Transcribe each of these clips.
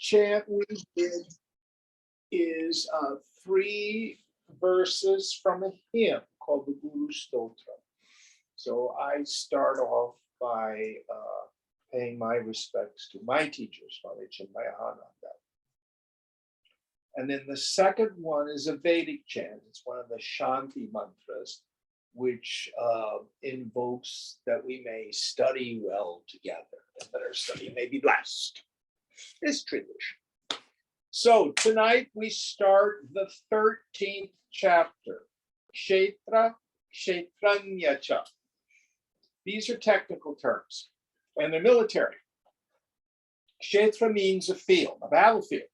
chant we did is 3 verses from a hymn called the Guru Stotra. So I start off by paying my respects to my teachers, Swami Chinmayananda. And then the second one is a Vedic chant. It's one of the Shanti mantras, which invokes that we may study well together and that our study may be blessed. It's tradition. So tonight we start the 13th chapter, Kshetra, Kshetranya cha. These are technical terms, and they're military. Kshetra means a field, a battlefield.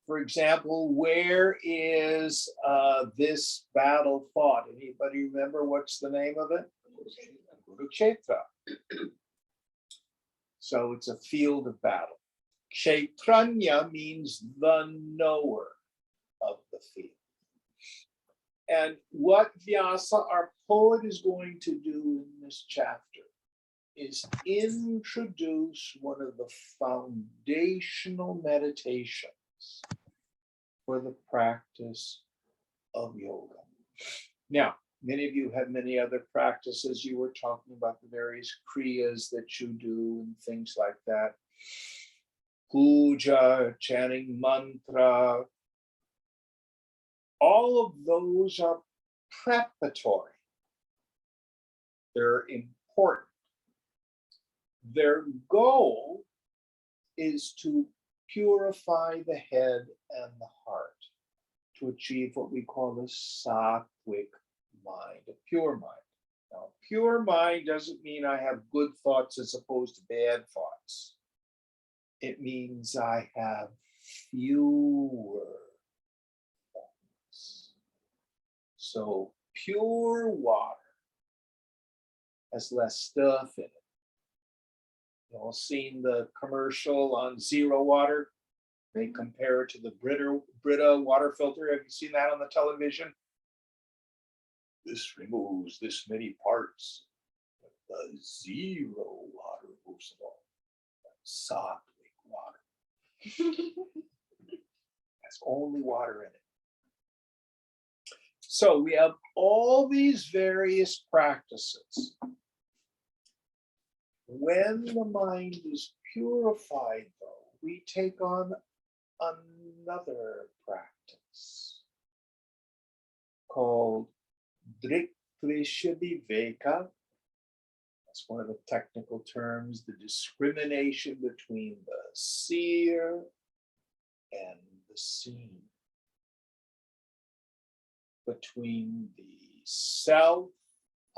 For example, where is this battle fought? Anybody remember what's the name of it? Kurukshetra. So it's a field of battle. Kshetranya means the knower of the field. And what Vyasa, our poet, is going to do in this chapter is introduce one of the foundational meditations for the practice of yoga. Now, many of you have many other practices. You were talking about the various kriyas that you do and things like that. Puja, chanting mantra. All of those are preparatory. They're important. Their goal is to purify the head and the heart, to achieve what we call the sattvic mind, a pure mind. Now, pure mind doesn't mean I have good thoughts as opposed to bad thoughts. It means I have fewer thoughts. So pure water has less stuff in it. You've all seen the commercial on Zero Water. They compare it to the Brita water filter. Have you seen that on the television? This removes this many parts. But the Zero water removes it all. Sattvic water. That's only water in it. So we have all these various practices. When the mind is purified, though, we take on another practice called Drikdrishya Viveka. That's one of the technical terms, the discrimination between the seer and the seen, between the self,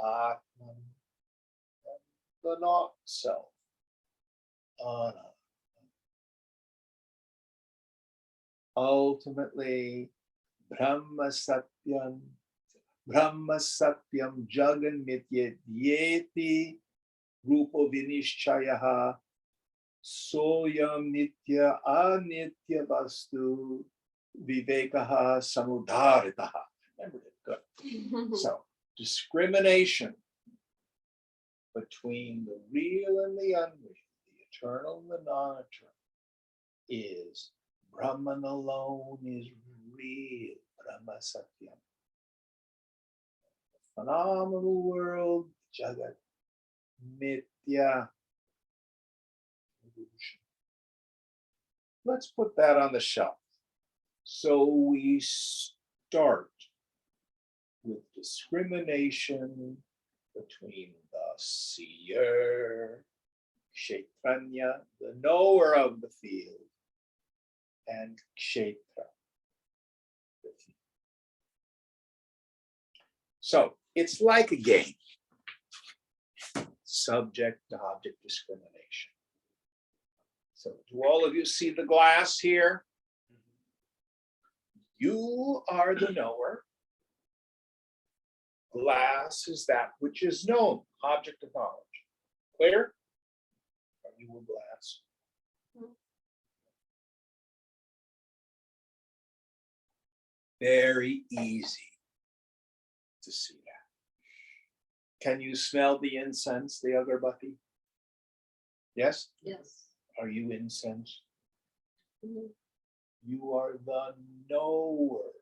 Atman, the not self, Ana. Ultimately, Brahma Satyam Jagan Mityedyeti Rupo Vinishchayaha Soyam Nitya Anitya Vastu Vivekaha Samudharitaha. Remember it, good. So, discrimination between the real and the unreal, the eternal and the non-eternal, is Brahman alone is real, Brahma Satyam. The phenomenal world, Jagat, Mithya, illusion. Let's put that on the shelf. So we start with discrimination between the seer, Kshetranya, the knower of the field, and Kshetra, the field. So it's like a game. Subject to object discrimination. So do all of you see the glass here? You are the knower. Glass is that which is known, object of knowledge. Clear? Are you a glass? Very easy to see that. Can you smell the incense, the agarbatti? Yes? Yes. Are you incense? Mhm. You are the knower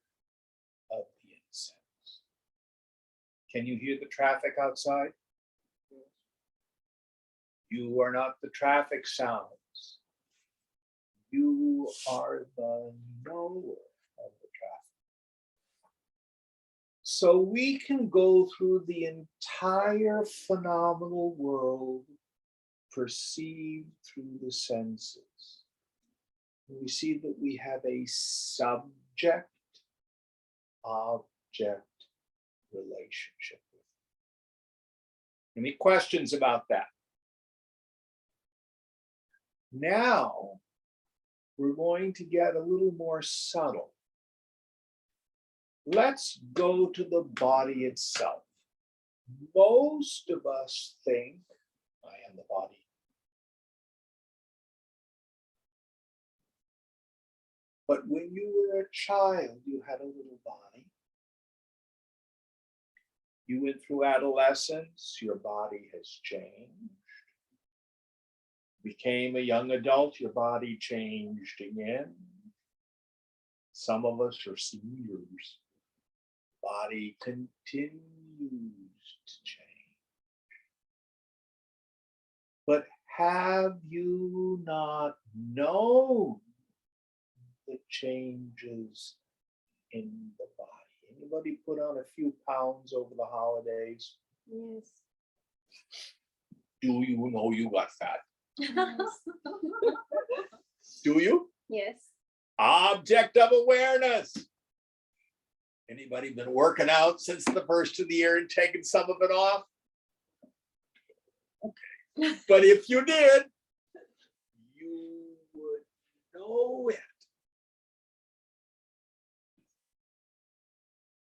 of the incense. Can you hear the traffic outside? You are not the traffic sounds. You are the knower of the traffic. So we can go through the entire phenomenal world perceived through the senses. We see that we have a subject object relationship with it. Any questions about that? Now, we're going to get a little more subtle. Let's go to the body itself. Most of us think, I am the body. But when you were a child, you had a little body. You went through adolescence, your body has changed. Became a young adult, your body changed again. Some of us are seniors. Body continues to change. But have you not known the changes in the body? Anybody put on a few pounds over the holidays? Yes. Do you know you got fat? Yes. Do you? Yes. Object of awareness. Anybody been working out since the first of the year and taking some of it off? Okay. But if you did, you would know it.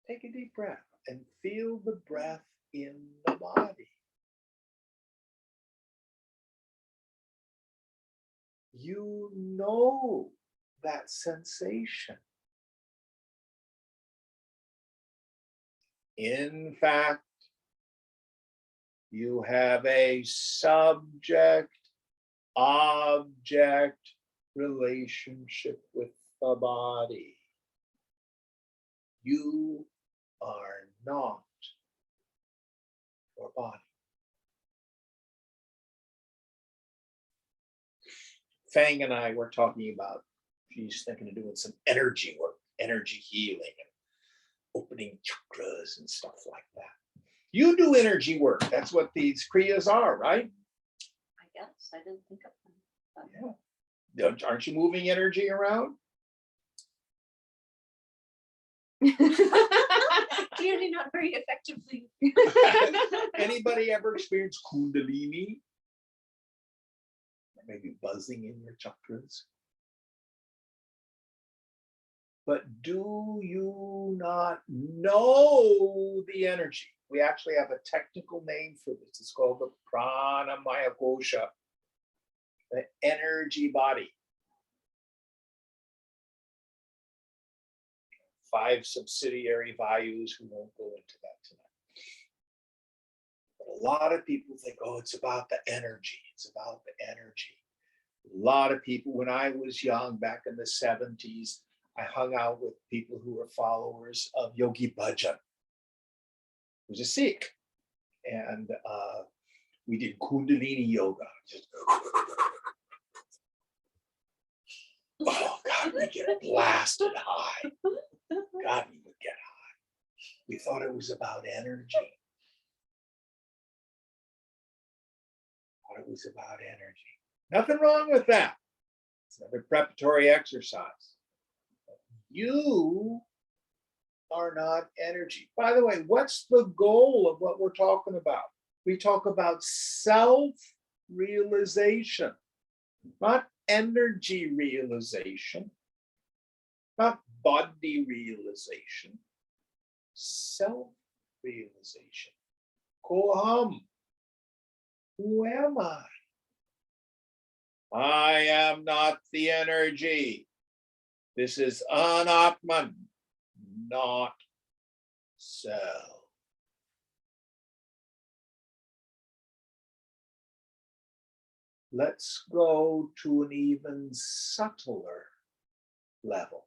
Take a deep breath and feel the breath in the body. You know that sensation. In fact, you have a subject object relationship with the body. You are not your body. Fang and I were talking about, she's thinking of doing some energy work, energy healing, and opening chakras and stuff like that. You do energy work. That's what these kriyas are, right? I guess I didn't think of them. Yeah. Aren't you moving energy around? Clearly not very effectively. Anybody ever experienced kundalini? Or maybe buzzing in your chakras? But do you not know the energy? We actually have a technical name for this. It's called the pranamaya kosha, the energy body. 5 subsidiary vayus. We won't go into that tonight. But a lot of people think, oh, it's about the energy. It's about the energy. A lot of people, when I was young, back in the 70s, I hung out with people who were followers of Yogi Bhajan, who's a Sikh. And we did Kundalini yoga. Just, oh God, we get blasted high. God, we would get high. We thought it was about energy. Thought it was about energy. Nothing wrong with that. It's another preparatory exercise. You are not energy. By the way, what's the goal of what we're talking about? We talk about self-realization, not energy realization, not body realization, self-realization. Koham. Who am I? I am not the energy. This is anatman, not self. Let's go to an even subtler level.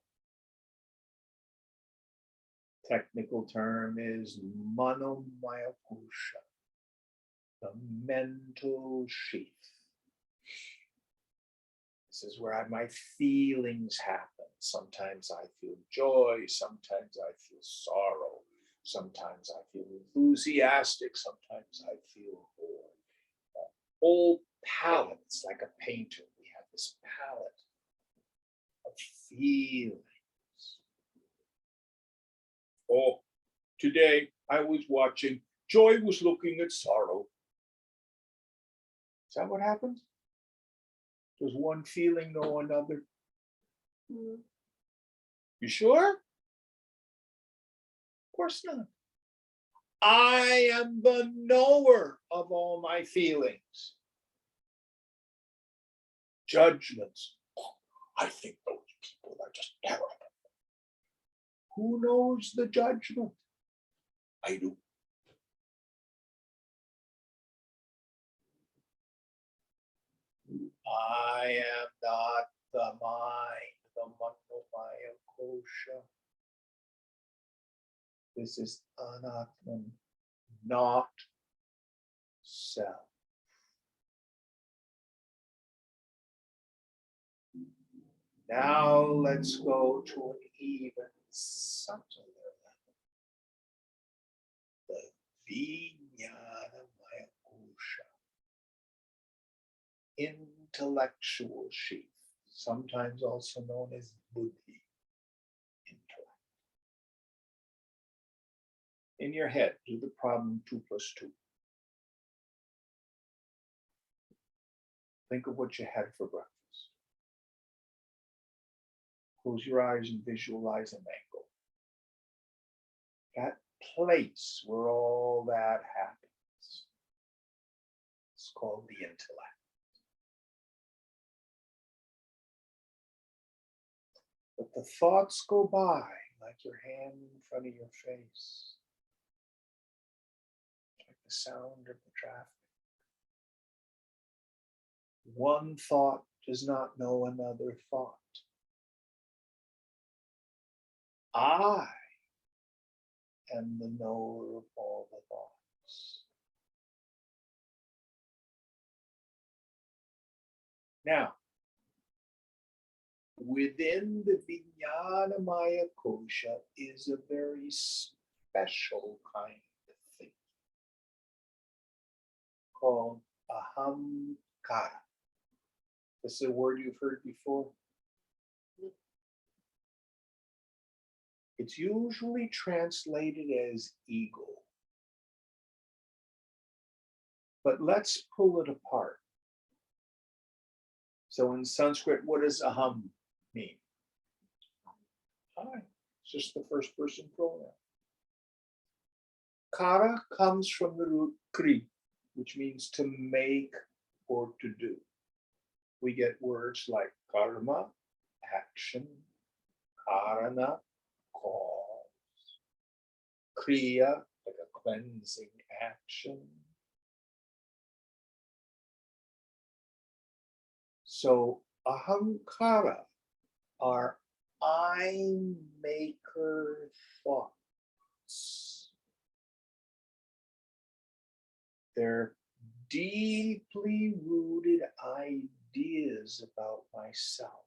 Technical term is manomaya kosha, the mental sheath. This is where my feelings happen. Sometimes I feel joy, sometimes I feel sorrow, sometimes I feel enthusiastic, sometimes I feel bored. The whole palette, it's like a painter. We have this palette of feelings. Oh, today I was watching, Joy was looking at sorrow. Is that what happened? Does one feeling know another? Mm. You sure? Of course not. I am the knower of all my feelings. Judgments. Oh, I think those people are just terrible. Who knows the judgment? I do. I am not the mind, the manomaya kosha. This is anatman, not self. Now let's go to an even subtler level. The vijnanamaya kosha. Intellectual sheath, sometimes also known as buddhi, intellect. In your head, do the problem 2 + 2. Think of what you had for breakfast. Close your eyes and visualize an angle. That place where all that happens. It's called the intellect. But the thoughts go by like your hand in front of your face, like the sound of the traffic. One thought does not know another thought. I am the knower of all the thoughts. Now, within the Vijnanamaya kosha is a very special kind of thing called ahamkara. This is a word you've heard before. It's usually translated as ego. But let's pull it apart. So in Sanskrit, what does aham mean? Hi, it's just the first person pronoun. Kara comes from the root kri, which means to make or to do. We get words like karma, action, karana, cause, kriya, like a cleansing action. So ahamkara are I maker thoughts. They're deeply rooted ideas about myself.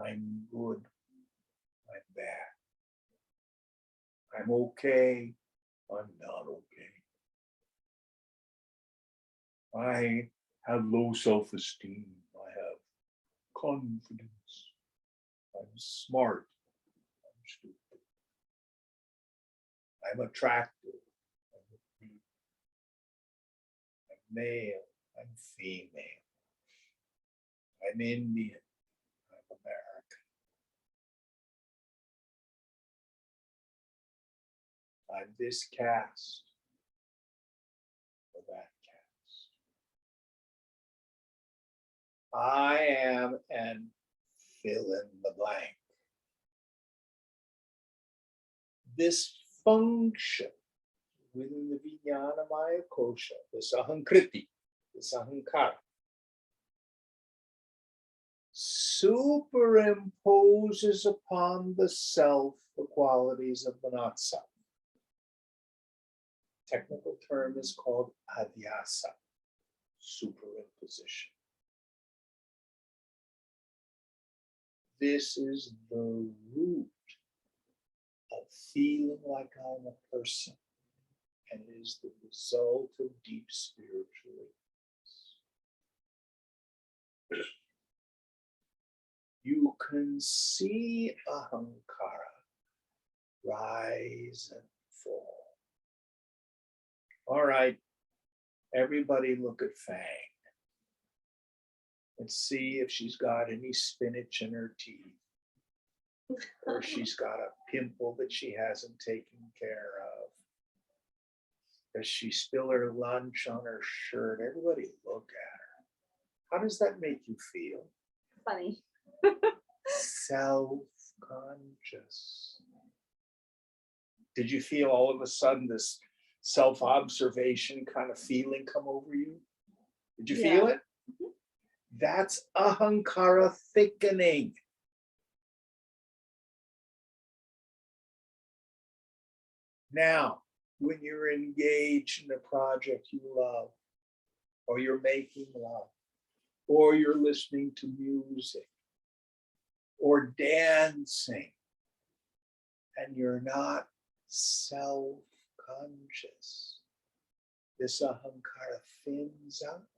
I'm good, I'm bad. I'm okay, I'm not okay. I have low self-esteem. I have confidence. I'm smart. I'm stupid. I'm attractive. I'm male. I'm female. I'm Indian. I'm American. I'm this caste or that caste. I am and fill in the blank. This function within the Vijnanamaya kosha, this ahankriti, this ahankara, superimposes upon the self the qualities of the not self. Technical term is called adhyasa, superimposition. This is the root of feeling like I'm a person, and is the result of deep spiritual ignorance. You can see ahankara rise and fall. All right, everybody look at Fang and see if she's got any spinach in her teeth, or she's got a pimple that she hasn't taken care of. Does she spill her lunch on her shirt? Everybody look at her. How does that make you feel? Funny. Self-conscious. Did you feel all of a sudden this self-observation kind of feeling come over you? Did you feel it? Mhm. That's ahankara thickening. Now, when you're engaged in a project you love, or you're making love, or you're listening to music, or dancing, and you're not self-conscious, this ahankara thins out.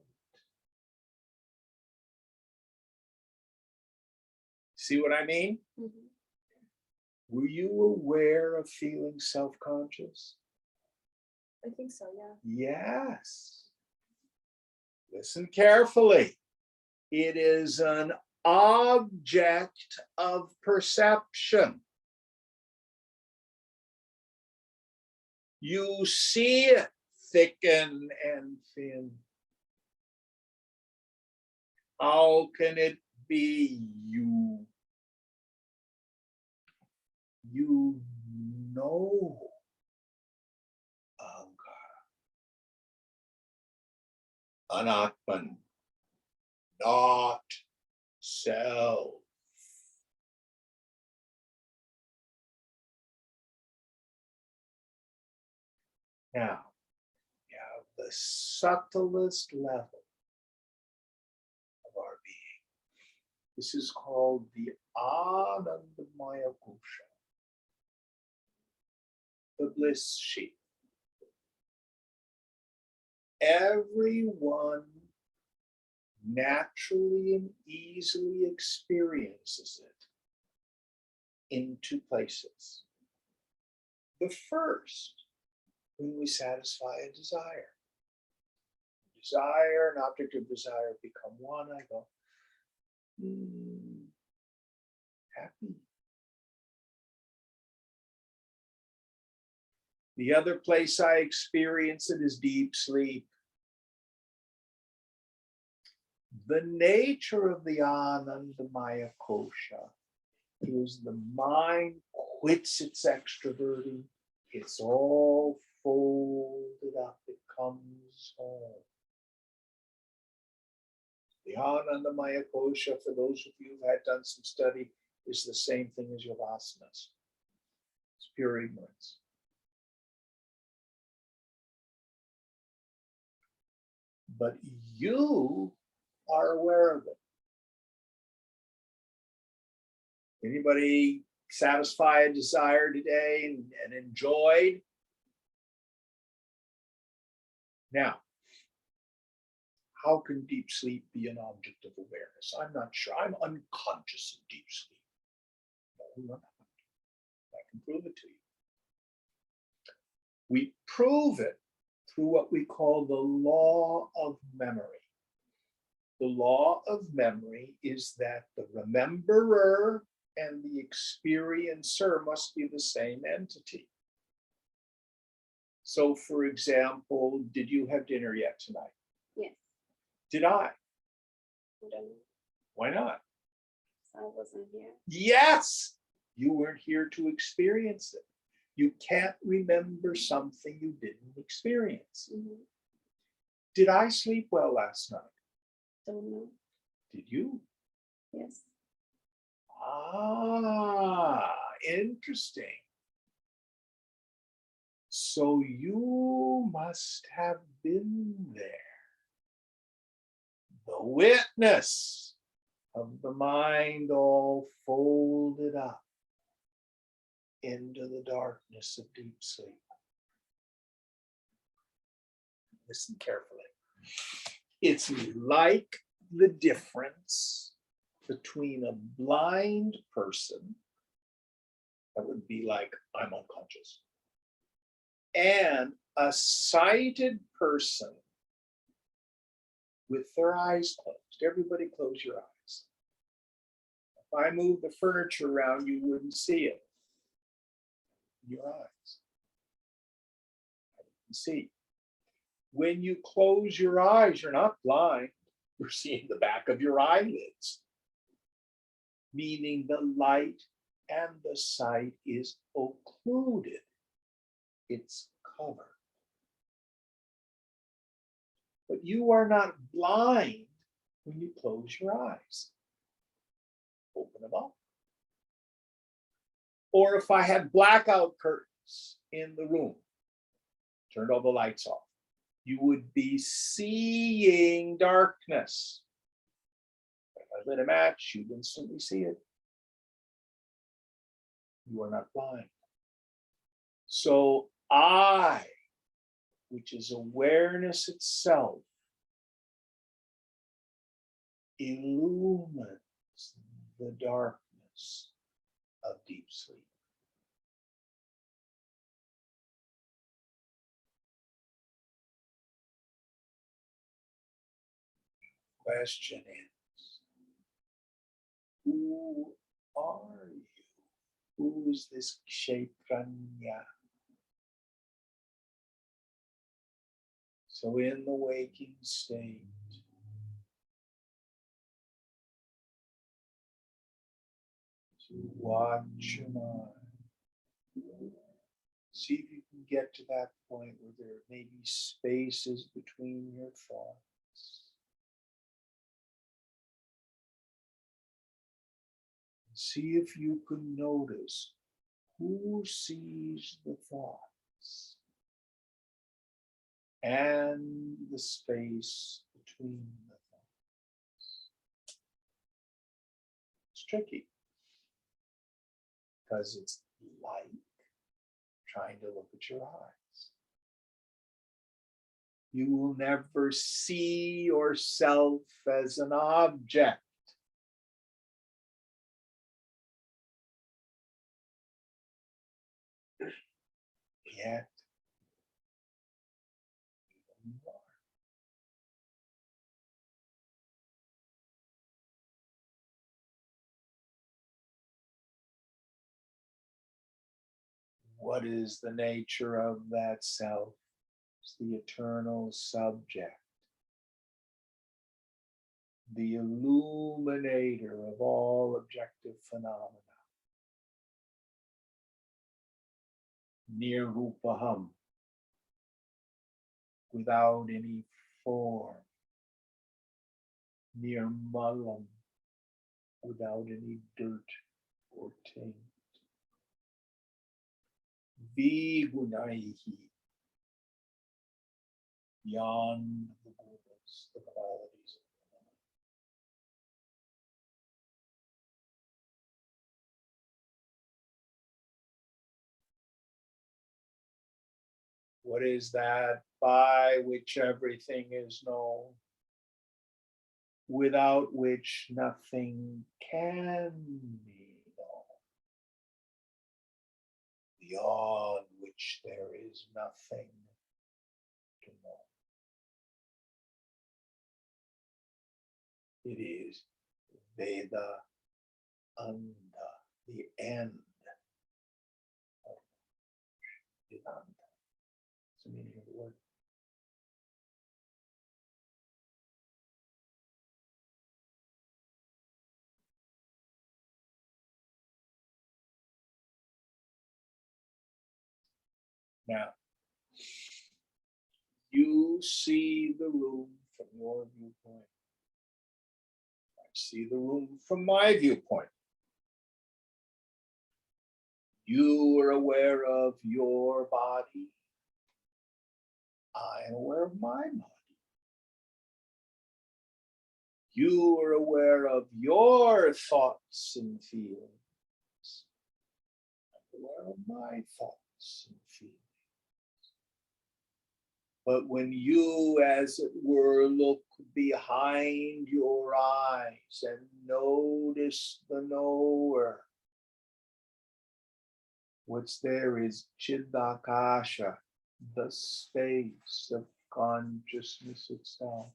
See what I mean? Mhm. Were you aware of feeling self-conscious? I think so, yeah. Yes. Listen carefully. It is an object of perception. You see it thicken and thin. How can it be you? You know ahankara. Anatman, not self. Now, you have the subtlest level of our being. This is called the Anandamaya Kosha, the bliss sheath. Everyone naturally and easily experiences it in two places. The first, when we satisfy a desire. Desire and object of desire become one. I go, happy. The other place I experience it is deep sleep. The nature of the Anandamaya Kosha is the mind quits its extroverting. It's all folded up. It comes home. The Anandamaya Kosha, for those of you who had done some study, is the same thing as your vasanas. It's pure ignorance. But you are aware of it. Anybody satisfy a desire today and enjoyed? Now, how can deep sleep be an object of awareness? I'm not sure. I'm unconscious in deep sleep. No, you're not. I can prove it to you. We prove it through what we call the law of memory. The law of memory is that the rememberer and the experiencer must be the same entity. So, for example, did you have dinner yet tonight? Yes. Did I? I don't know. Why not? I wasn't here. Yes, you weren't here to experience it. You can't remember something you didn't experience. Mhm. Did I sleep well last night? Don't know. Did you? Yes. Ah, interesting. So you must have been there, the witness of the mind all folded up into the darkness of deep sleep. Listen carefully. It's like the difference between a blind person, that would be like, I'm unconscious, and a sighted person with their eyes closed. Everybody close your eyes. If I move the furniture around, you wouldn't see it. Your eyes. I can see. When you close your eyes, you're not blind. You're seeing the back of your eyelids, meaning the light and the sight is occluded. It's covered. But you are not blind when you close your eyes. Open them up. Or if I had blackout curtains in the room, turned all the lights off, you would be seeing darkness. If I lit a match, you'd instantly see it. You are not blind. So I, which is awareness itself, illumines the darkness of deep sleep. Question is, who are you? Who is this Kshetranya? So in the waking state, to watch your mind. See if you can get to that point where there may be spaces between your thoughts. See if you can notice who sees the thoughts and the space between the thoughts. It's tricky because it's like trying to look at your eyes. You will never see yourself as an object. Yet, you are. What is the nature of that self? It's the eternal subject, the illuminator of all objective phenomena. Nirupaham, without any form. Nirmalam, without any dirt or taint. Vigunaihi, beyond the goodness, the qualities of the mind. What is that by which everything is known, without which nothing can be known, beyond which there is nothing to know? It is Veda Anda, the end of Vedanta. It's the meaning of the word. Now, you see the room from your viewpoint. see the room from my viewpoint. You are aware of your body. I am aware of my body. You are aware of your thoughts and feelings. I'm aware of my thoughts and feelings. But when you, as it were, look behind your eyes and notice the knower, what's there is Chidakasha, the space of consciousness itself.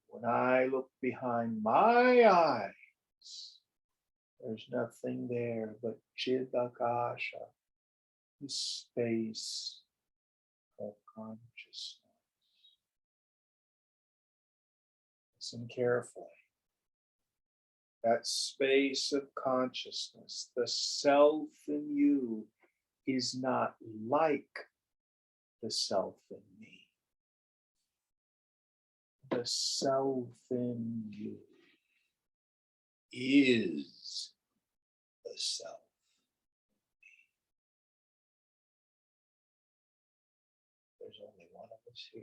When I look behind my eyes, there's nothing there but Chidakasha, the space of consciousness. Listen carefully. That space of consciousness, the self in you, is not like the self in me. The self in you is the self. There's only one of us here.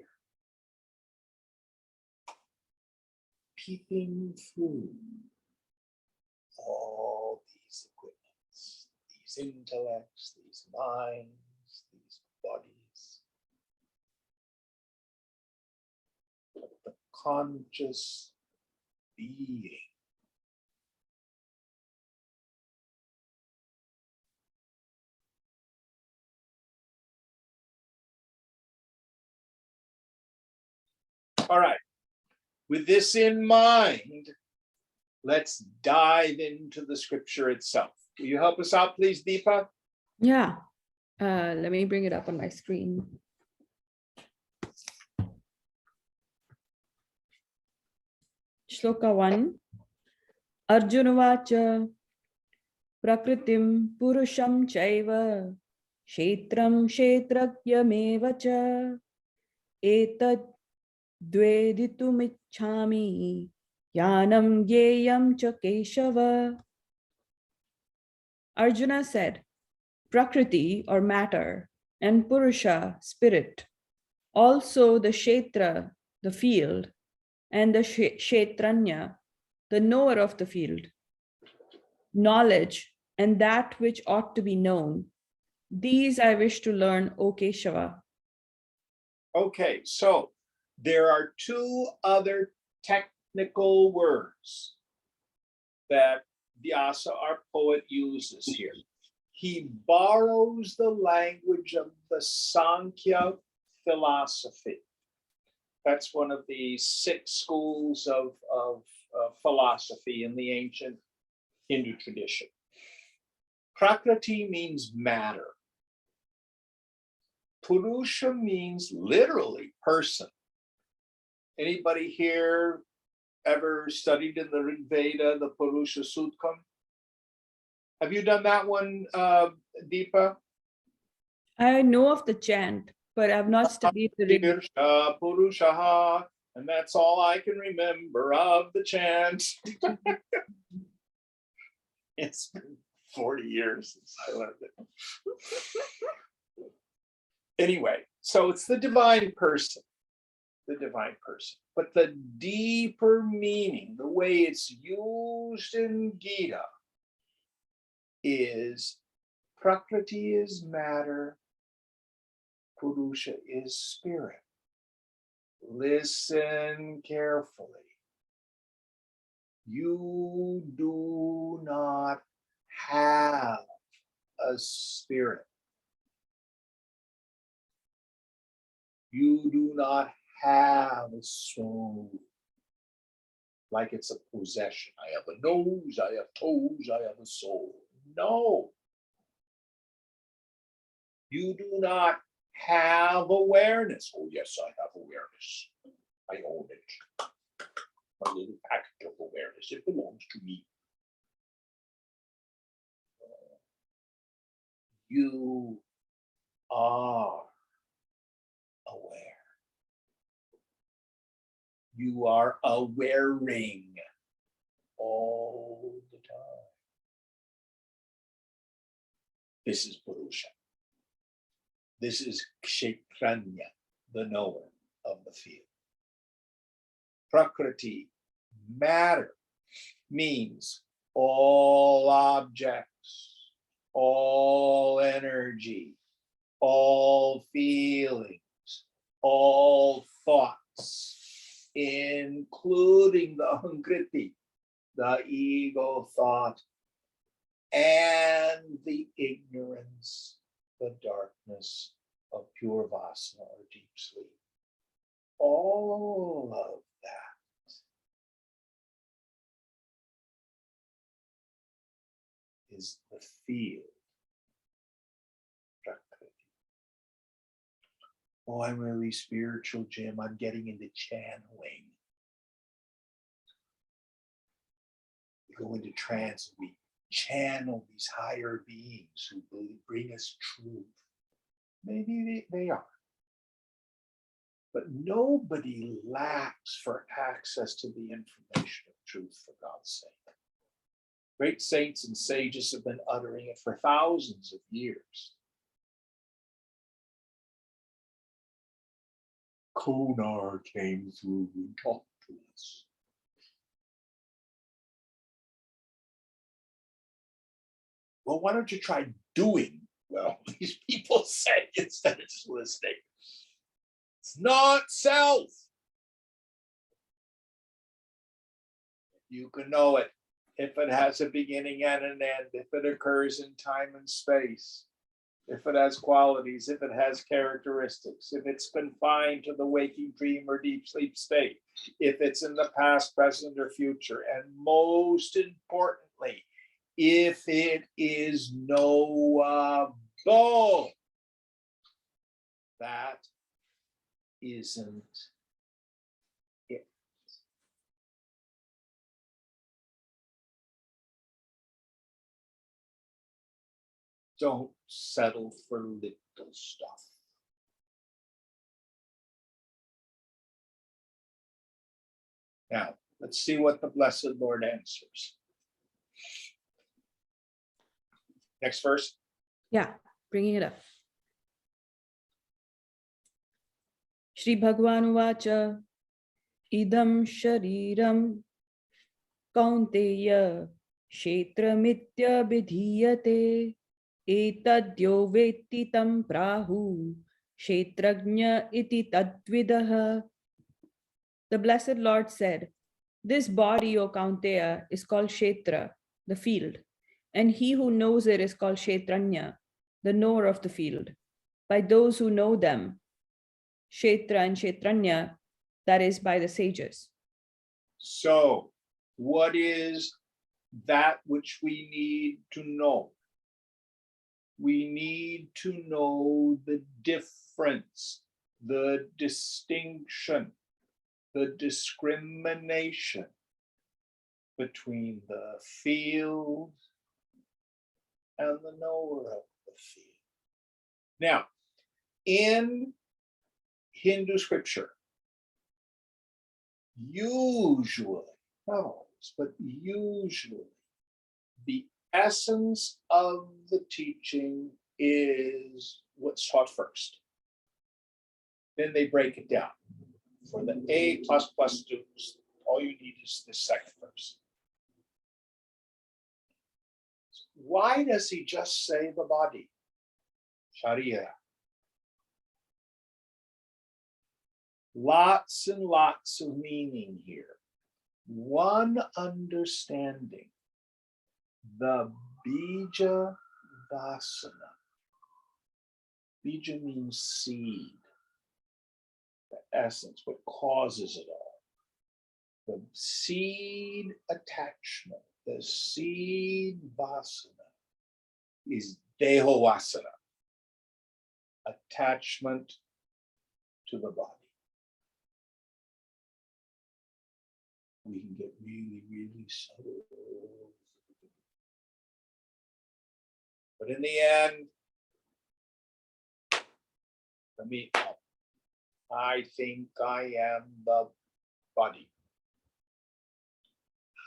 Peeping through all these equipments, these intellects, these minds, these bodies. The conscious being. All right, with this in mind, let's dive into the scripture itself. Will you help us out, please, Deepa? Yeah. Let me bring it up on my screen. Shloka 1. Arjunavacha Prakritim Purusham Chaiva Kshetram Kshetrakyameva cha Etad Dveditumichhami Yanam Gyeyam cha Keshava. Arjuna said, Prakriti or matter and Purusha spirit, also the Kshetra, the field, and the Kshetranya, the knower of the field, knowledge and that which ought to be known. These I wish to learn, O Keshava. Okay, so there are two other technical words that Vyasa, our poet, uses here. He borrows the language of the Sankhya philosophy. That's one of the 6 schools of philosophy in the ancient Hindu tradition. Prakriti means matter. Purusha means literally person. Anybody here ever studied in the Rig Veda, the Purusha Sutkam? Have you done that one, Deepa? I know of the chant, but I've not studied the Rig. Purushaha, and that's all I can remember of the chant. It's been 40 years since I learned it. Anyway, so it's the divine person, the divine person. But the deeper meaning, the way it's used in Gita, is Prakriti is matter, Purusha is spirit. Listen carefully. You do not have a spirit. You do not have a soul. Like it's a possession. I have a nose, I have toes, I have a soul. No. You do not have awareness. Oh, yes, I have awareness. I own it. My little packet of awareness. It belongs to me. You are aware. you are awareing all the time. This is Purusha. This is Kshetranya, the knower of the field. Prakriti, matter, means all objects, all energy, all feelings, all thoughts, including the Ahankriti, the ego thought, and the ignorance, the darkness of pure vasana or deep sleep. All of that is the field. Prakriti. Oh, I'm really spiritual, Jim. I'm getting into channeling. We go into trance and we channel these higher beings who bring us truth. Maybe they are. But nobody lacks for access to the information of truth, for God's sake. Great saints and sages have been uttering it for thousands of years. Konar came through and talked to us. Well, why don't you try doing well these people say instead of just listening? It's not self. You can know it if it has a beginning and an end, if it occurs in time and space, if it has qualities, if it has characteristics, if it's confined to the waking dream or deep sleep state, if it's in the past, present, or future, and most importantly, if it is knowable. That isn't it. Don't settle for little stuff. Now, let's see what the Blessed Lord answers. Next verse. Yeah, bringing it up. Shri Bhagwan Vacha Idam Shariram Kaunteya Kshetramitya Vidhiyate Etadyo Veti Tam Prahu Kshetrajna Iti Tadvidaha. The Blessed Lord said, this body, O Kaunteya, is called Kshetra, the field, and he who knows it is called Kshetranya, the knower of the field. By those who know them, Kshetra and Kshetranya, that is by the sages. So, what is that which we need to know? We need to know the difference, the distinction, the discrimination between the field and the knower of the field. Now, in Hindu scripture, usually, not always, but usually, the essence of the teaching is what's taught first. Then they break it down. For the A++ students, all you need is the second verse. Why does he just say the body? Sharira. Lots and lots of meaning here. One understanding, the bija vasana. Bija means seed, the essence, what causes it all. The seed attachment, the seed vasana is deho vasana, attachment to the body. We can get really, really subtle. But in the end, I think I am the body.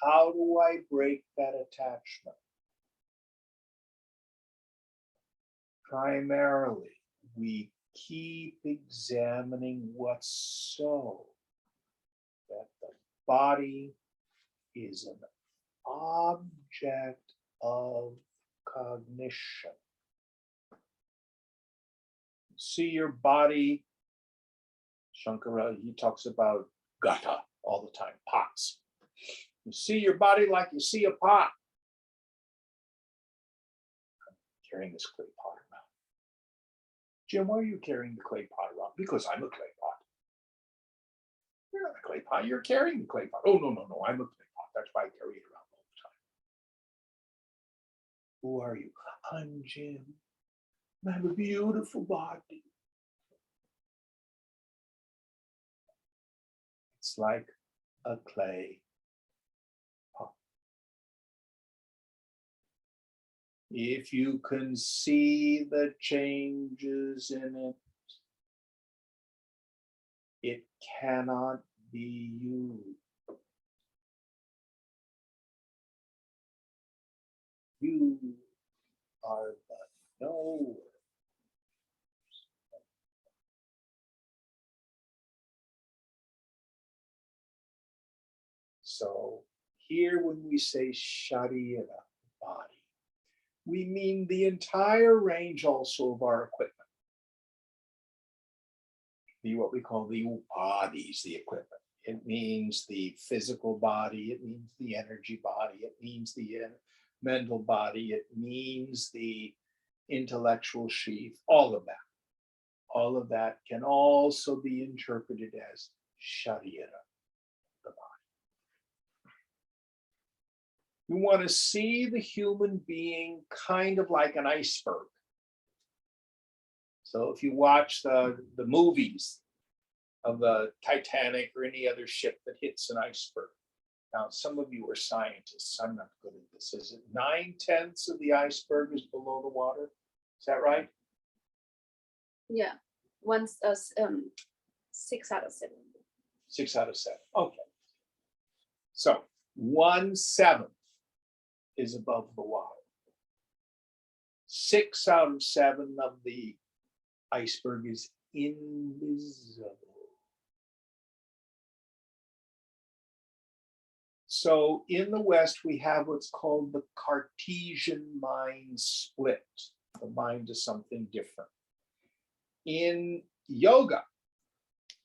How do I break that attachment? Primarily, we keep examining what's so, that the body is an object of cognition. See your body, Shankara, he talks about gata all the time, pots. You see your body like you see a pot. I'm carrying this clay pot around. Jim, why are you carrying the clay pot around? Because I'm a clay pot. You're not a clay pot, you're carrying the clay pot. Oh, no, I'm a clay pot. That's why I carry it around all the time. Who are you? I'm Jim. I have a beautiful body. It's like a clay pot. If you can see the changes in it, it cannot be you. You are the knower. So here when we say Sharira, body, we mean the entire range also of our equipment. What we call the upadis, the equipment. It means the physical body, it means the energy body, it means the mental body, it means the intellectual sheath, all of that. All of that can also be interpreted as Sharira, the body. We want to see the human being kind of like an iceberg. So if you watch the movies of the Titanic or any other ship that hits an iceberg. Now, some of you are scientists. I'm not good at this. Is it 9/10 of the iceberg is below the water? Is that right? Yeah, 6 out of 7. 6 out of 7. Okay. So 1/7 is above the water. 6 out of 7 of the iceberg is invisible. So in the West, we have what's called the Cartesian mind split. The mind is something different. In yoga,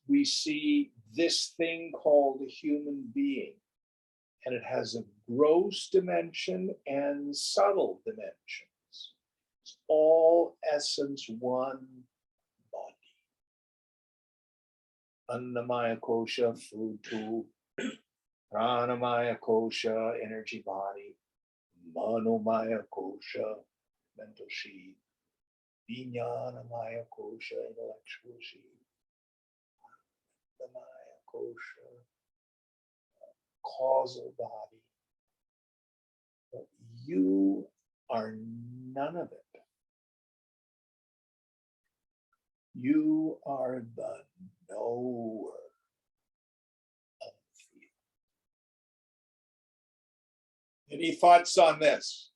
we see this thing called a human being, and it has a gross dimension and subtle dimensions. It's all essence, one body. Annamaya kosha, food tool. Pranamaya kosha, energy body. Manomaya kosha, mental sheath. Vijnanamaya kosha, intellectual sheath. Maya kosha, causal body. But you are none of it. You are the knower. Any thoughts on this?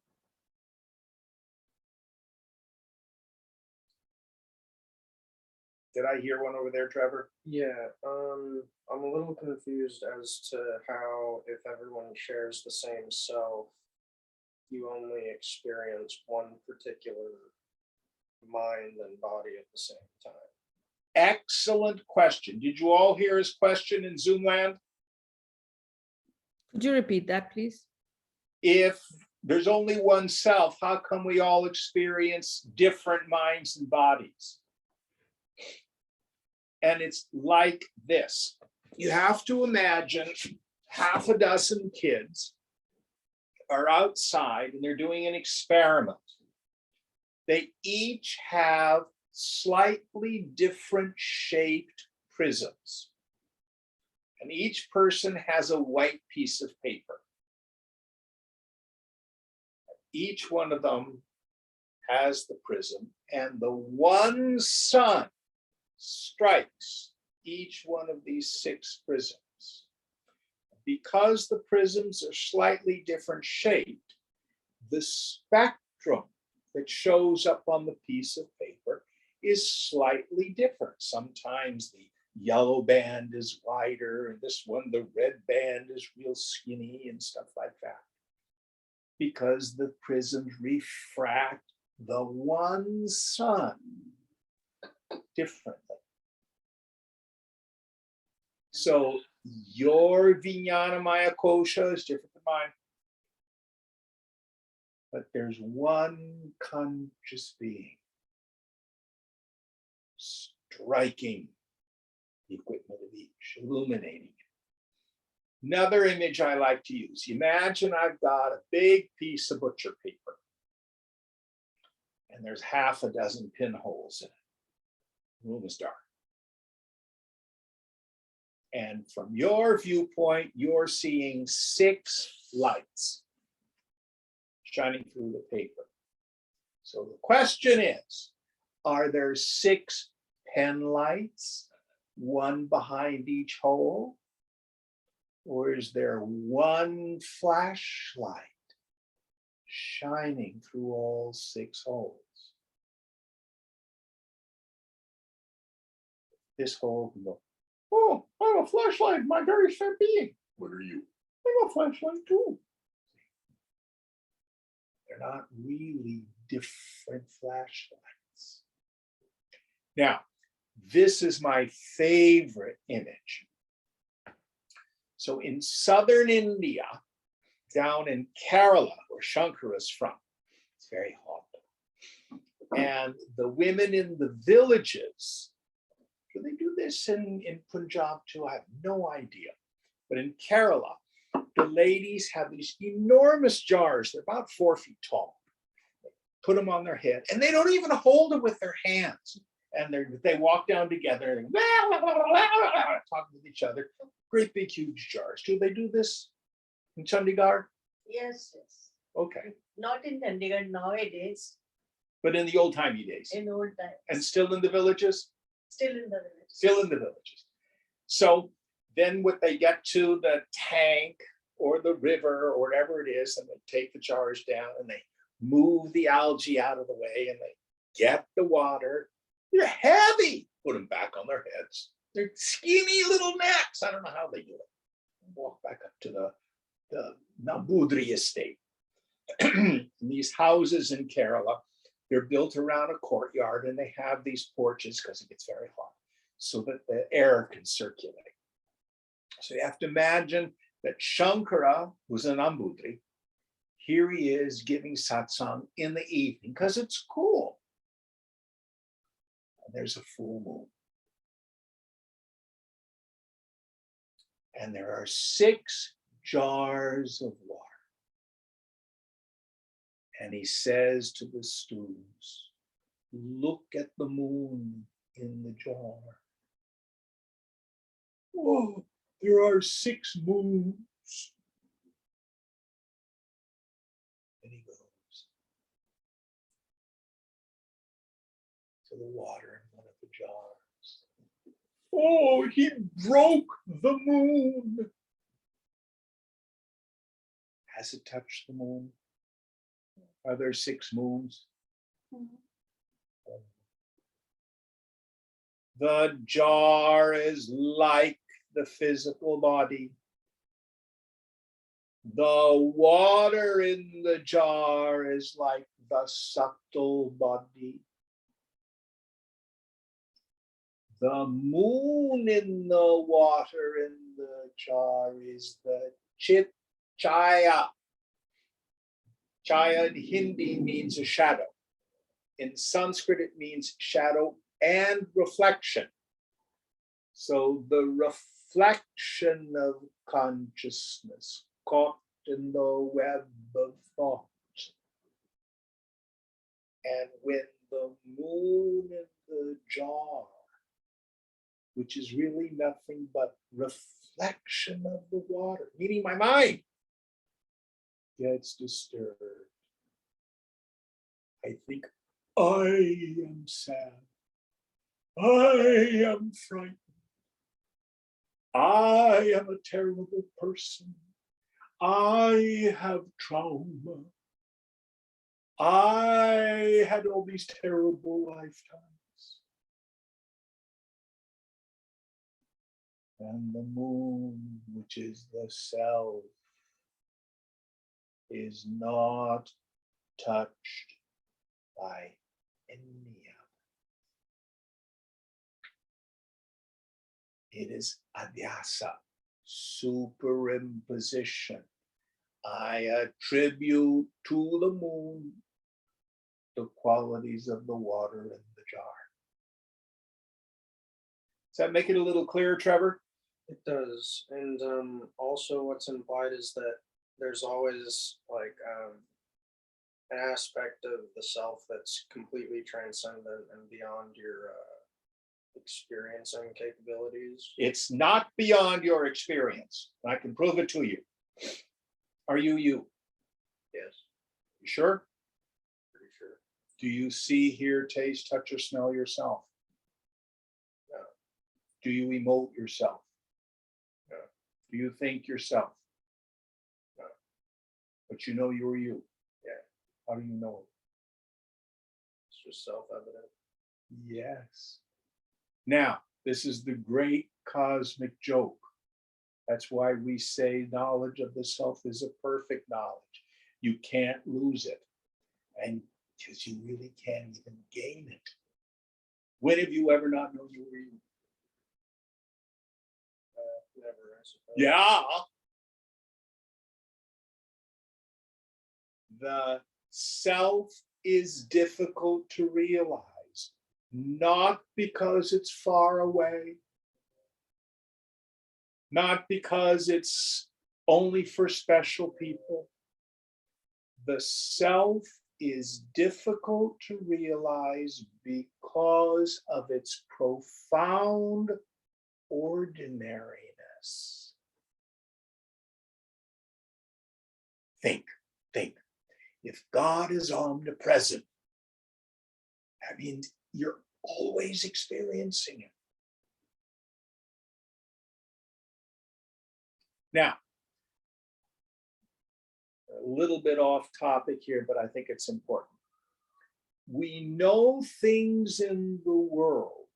Did I hear one over there, Trevor? Yeah, I'm a little confused as to how, if everyone shares the same self, you only experience one particular mind and body at the same time. Excellent question. Did you all hear his question in Zoom land? Could you repeat that, please? If there's only one self, how come we all experience different minds and bodies? And it's like this. You have to imagine half a dozen kids are outside and they're doing an experiment. They each have slightly different shaped prisms. And each person has a white piece of paper. Each one of them has the prism, and the one sun strikes each one of these 6 prisms. because the prisms are slightly different shaped, the spectrum that shows up on the piece of paper is slightly different. Sometimes the yellow band is wider, and this one, the red band is real skinny and stuff like that. Because the prisms refract the one sun differently. So your Vijnanamaya kosha is different than mine. But there's one conscious being striking the equipment of each, illuminating it. Another image I like to use. Imagine I've got a big piece of butcher paper, and there's half a dozen pinholes in it. The room is dark. And from your viewpoint, you're seeing 6 lights shining through the paper. So the question is, are there 6 pen lights, one behind each hole? Or is there one flashlight shining through all 6 holes? This hole can go, oh, I'm a flashlight, my very fair being. What are you? I'm a flashlight too. They're not really different flashlights. Now, this is my favorite image. So in southern India, down in Kerala, where Shankara is from, it's very hot. And the women in the villages, do they do this in Punjab too? I have no idea. But in Kerala, the ladies have these enormous jars. They're about 4 feet tall. They put them on their head, and they don't even hold them with their hands. And they walk down together and talking with each other. Great big huge jars. Do they do this in Chandigarh? Yes, yes. Okay. Not in Chandigarh nowadays, But in the old timey days. in old times. And still in the villages? Still in the village. Still in the villages. So then what they get to the tank or the river or whatever it is, and they take the jars down and they move the algae out of the way and they get the water. They're heavy. Put them back on their heads. They're skinny little necks. I don't know how they do it. Walk back up to the Nambudri estate. These houses in Kerala, they're built around a courtyard and they have these porches because it gets very hot so that the air can circulate. So you have to imagine that Shankara was an Nambudri. Here he is giving satsang in the evening because it's cool. And there's a full moon. And there are 6 jars of water. And he says to the students, look at the moon in the jar. Oh, there are 6 moons. And he goes to the water in one of the jars. Oh, he broke the moon. Has it touched the moon? Are there 6 moons? The jar is like the physical body. The water in the jar is like the subtle body. The moon in the water in the jar is the chit chaya. Chaya in Hindi means a shadow. In Sanskrit, it means shadow and reflection. So the reflection of consciousness caught in the web of thought. And when the moon in the jar, which is really nothing but reflection of the water, meaning my mind, gets disturbed, I think, I am sad. I am frightened. I am a terrible person. I have trauma. I had all these terrible lifetimes. And the moon, which is the self, is not touched by any of it. It is adhyasa, superimposition. I attribute to the moon the qualities of the water in the jar. Does that make it a little clearer, Trevor? It does. And also what's implied is that there's always like an aspect of the self that's completely transcendent and beyond your experiencing capabilities. It's not beyond your experience. I can prove it to you. Are you you? Yes, You sure? pretty sure. Do you see, hear, taste, touch, or smell yourself? No. Do you emote yourself? No. Do you think yourself? No. But you know you're you. Yeah. How do you know It's just self-evident. it? Yes. Now, this is the great cosmic joke. That's why we say knowledge of the self is a perfect knowledge. You can't lose it. And because you really can't even gain it. When have you ever not known you were you? Never, I suppose. Yeah. The self is difficult to realize, not because it's far away, not because it's only for special people. The self is difficult to realize because of its profound ordinariness. Think. If God is omnipresent, that means you're always experiencing it. Now, a little bit off topic here, but I think it's important. We know things in the world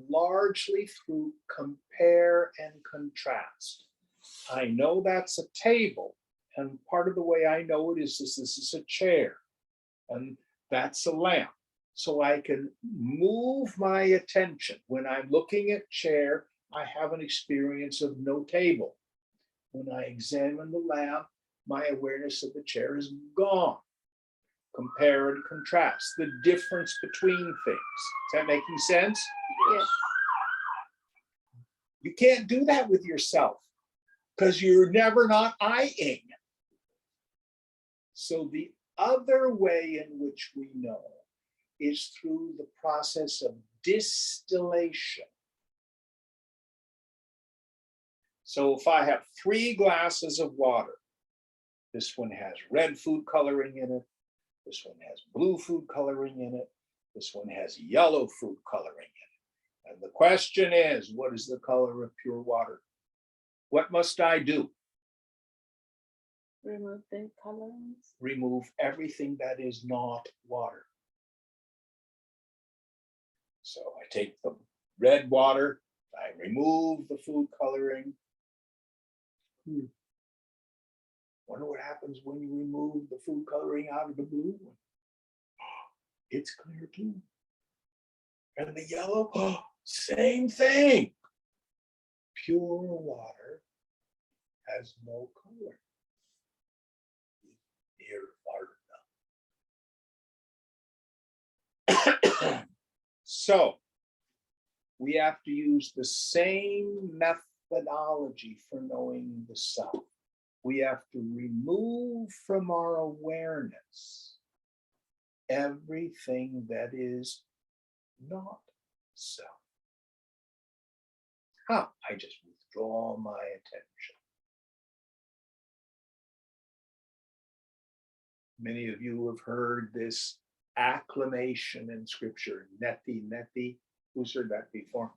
largely through compare and contrast. I know that's a table, and part of the way I know it is this is a chair, and that's a lamp. So I can move my attention. When I'm looking at chair, I have an experience of no table. When I examine the lamp, my awareness of the chair is gone. Compare and contrast, the difference between things. Is that making sense? Yes. You can't do that with yourself because you're never not eyeing. So the other way in which we know is through the process of distillation. So if I have 3 glasses of water, this one has red food coloring in it, this one has blue food coloring in it, this one has yellow food coloring in it. And the question is, what is the color of pure water? What must I do? Remove the colorings. Remove everything that is not water. So I take the red water, I remove the food coloring. Wonder what happens when you remove the food coloring out of the blue one. It's clear too. And the yellow, same thing. Pure water has no color. Near So we have to use the same methodology for knowing the self. We have to remove from our awareness everything that is not self. How? I just withdraw my attention. Many of you have heard this acclamation in scripture, neti, neti. Who's heard that before?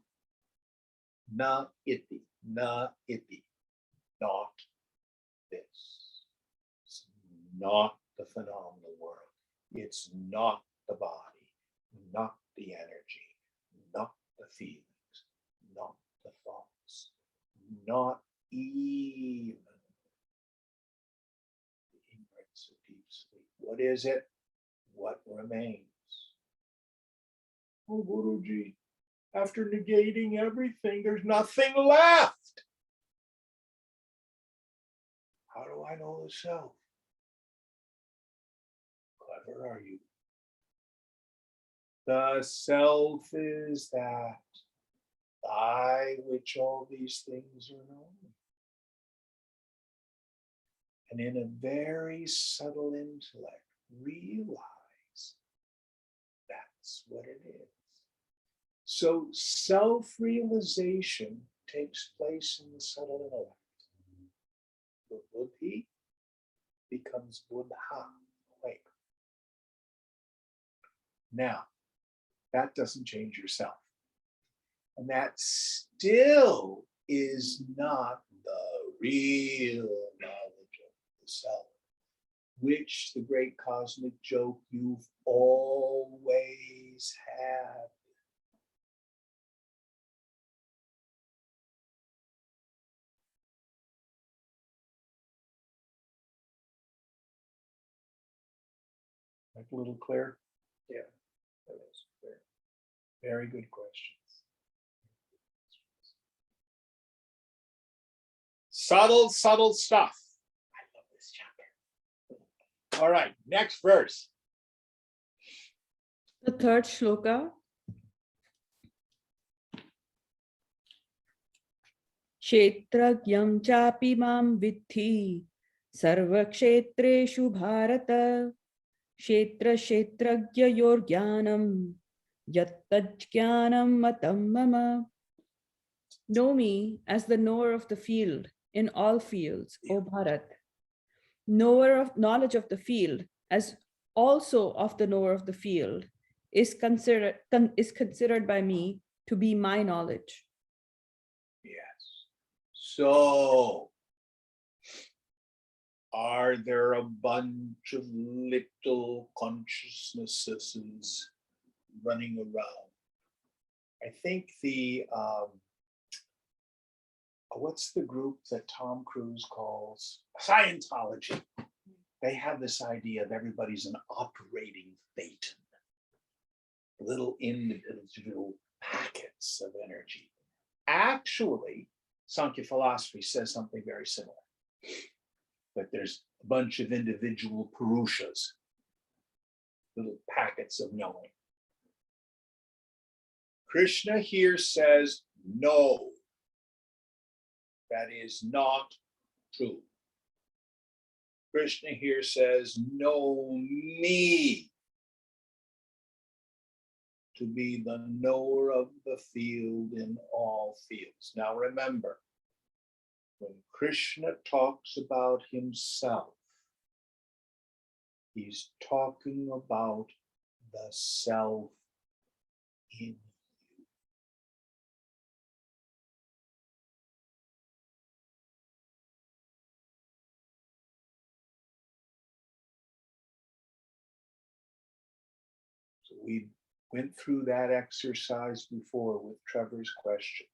Na iti, Na iti. Not this. It's not the phenomenal world. It's not the body, not the energy, not the feelings, not the thoughts, not even the ignorance of deep sleep. What is it? What remains? Oh, Guruji, after negating everything, there's nothing left. How do I know the self? Clever are you? The self is that by which all these things are known. And in a very subtle intellect, realize that's what it is. So self-realization takes place in the subtle intellect. The buddhi becomes buddha, awake. Now, that doesn't change yourself. And that still is not the real knowledge of the self, which the great cosmic joke you've always had. Make a little clear? Yeah, that is clear. Very good questions. Subtle, subtle stuff. I love this chapter. All right, next verse. The third shloka. Kshetragyam chapi mam vidhi sarvakshetreshu bharata kshetra kshetragyayor jnanam yattajnanam matam mama. Know me as the knower of the field in all fields, O Bharat. Knower of knowledge of the field as also of the knower of the field is considered by me to be my knowledge. Yes. So, are there a bunch of little consciousnesses running around? I think the, what's the group that Tom Cruise calls? Scientology. They have this idea of everybody's an operating phaeton, little individual packets of energy. Actually, Sankhya philosophy says something very similar, that there's a bunch of individual purushas, little packets of knowing. Krishna here says, no, that is not true. Krishna here says, know me to be the knower of the field in all fields. Now remember, when Krishna talks about himself, he's talking about the self in you. So we went through that exercise before with Trevor's question.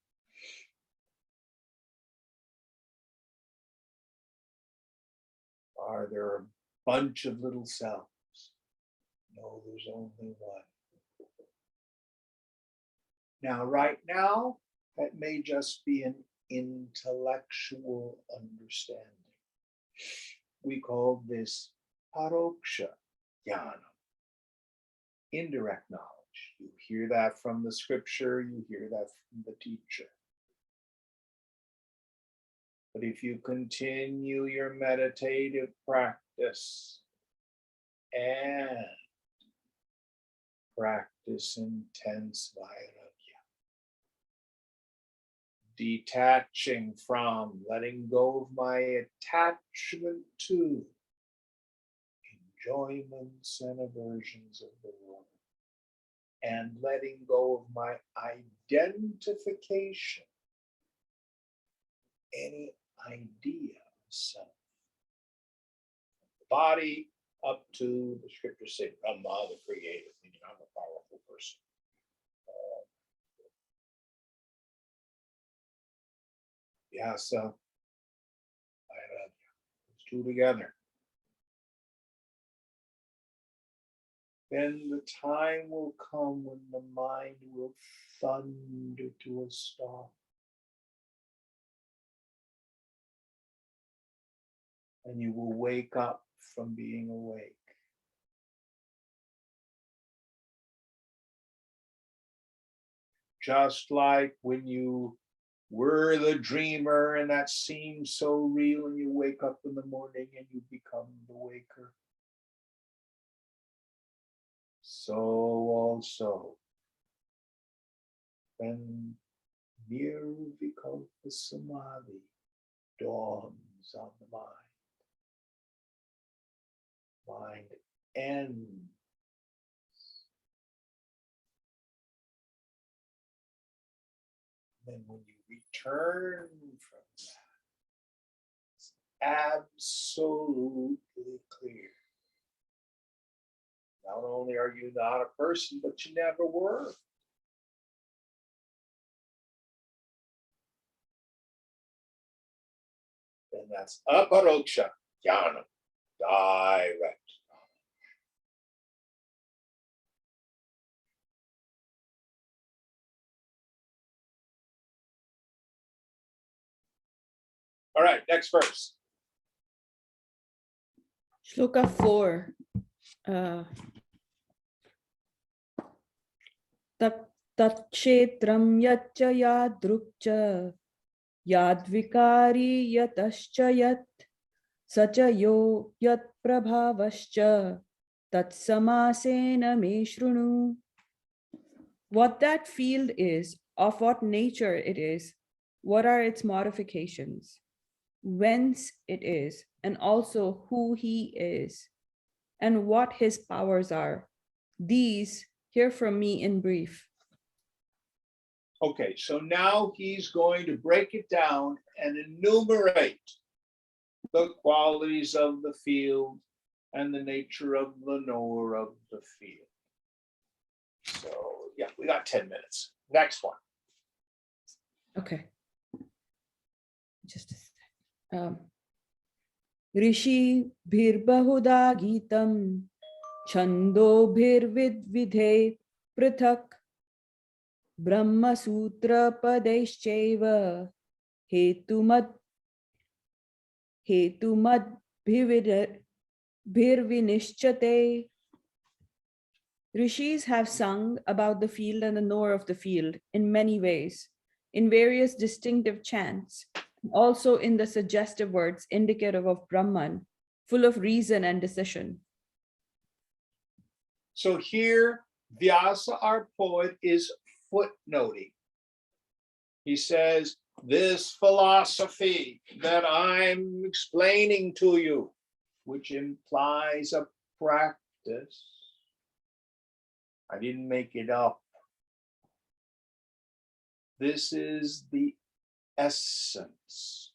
Are there a bunch of little selves? No, there's only one. Now, right now, that may just be an intellectual understanding. We call this paroksha jnana, indirect knowledge. You hear that from the scripture, you hear that from the teacher. But if you continue your meditative practice and practice intense vairagya, detaching from, letting go of my attachment to enjoyments and aversions of the world, and letting go of my identification any idea of self. The body up to the scriptures say Brahma, the creator, meaning I'm a powerful person. Vyasa, Vairagya, those two together. Then the time will come when the mind will thunder to a stop. And you will wake up from being awake. Just like when you were the dreamer and that seems so real, and you wake up in the morning and you become the waker. So also, when Nirvikalpa Samadhi dawns on the mind ends. Then when you return from that, it's absolutely clear. Not only are you not a person, but you never were. Then that's aparoksha jnana, direct. All right, next verse. Shloka 4. Tatshetram yaccha yadrukcha yadvikari yatascha yat sacha yo yat prabhavascha tatsamasena me shrunu. What that field is, of what nature it is, what are its modifications, whence it is, and also who he is, and what his powers are. These hear from me in brief. Okay, so now he's going to break it down and enumerate the qualities of the field and the nature of the knower of the field. So yeah, we got 10 minutes. Next one. Okay. Just a sec. Rishi bhirbahuda gitam chando bhirvidvidhe prithak brahma sutra padescheva hetumad bhirvinishchate. Rishis have sung about the field and the knower of the field in many ways, in various distinctive chants, also in the suggestive words indicative of Brahman, full of reason and decision. So here, Vyasa, our poet, is footnoting. He says, this philosophy that I'm explaining to you, which implies a practice, I didn't make it up. This is the essence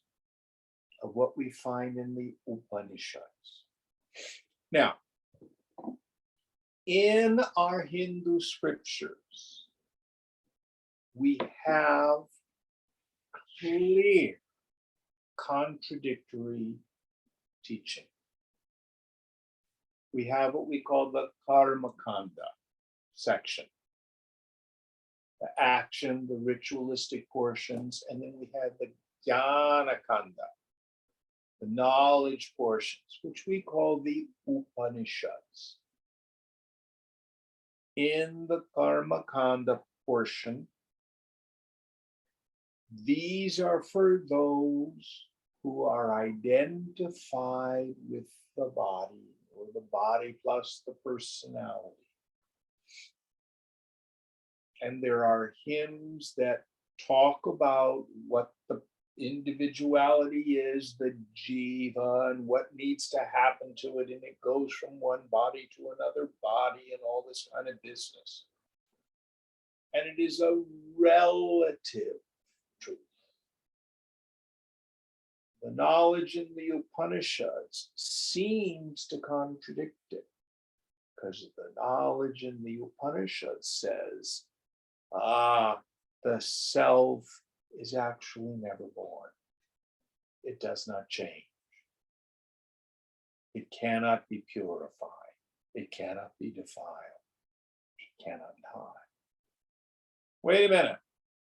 of what we find in the Upanishads. Now, in our Hindu scriptures, we have clear contradictory teaching. We have what we call the Karma Kanda section, the action, the ritualistic portions, and then we have the Jnana Kanda, the knowledge portions, which we call the Upanishads. In the Karma Kanda portion, these are for those who are identified with the body, or the body plus the personality. And there are hymns that talk about what the individuality is, the jiva, and what needs to happen to it, and it goes from one body to another body and all this kind of business. And it is a relative truth. The knowledge in the Upanishads seems to contradict it, because the knowledge in the Upanishads says, the self is actually never born. It does not change. It cannot be purified. It cannot be defiled. It cannot die. Wait a minute.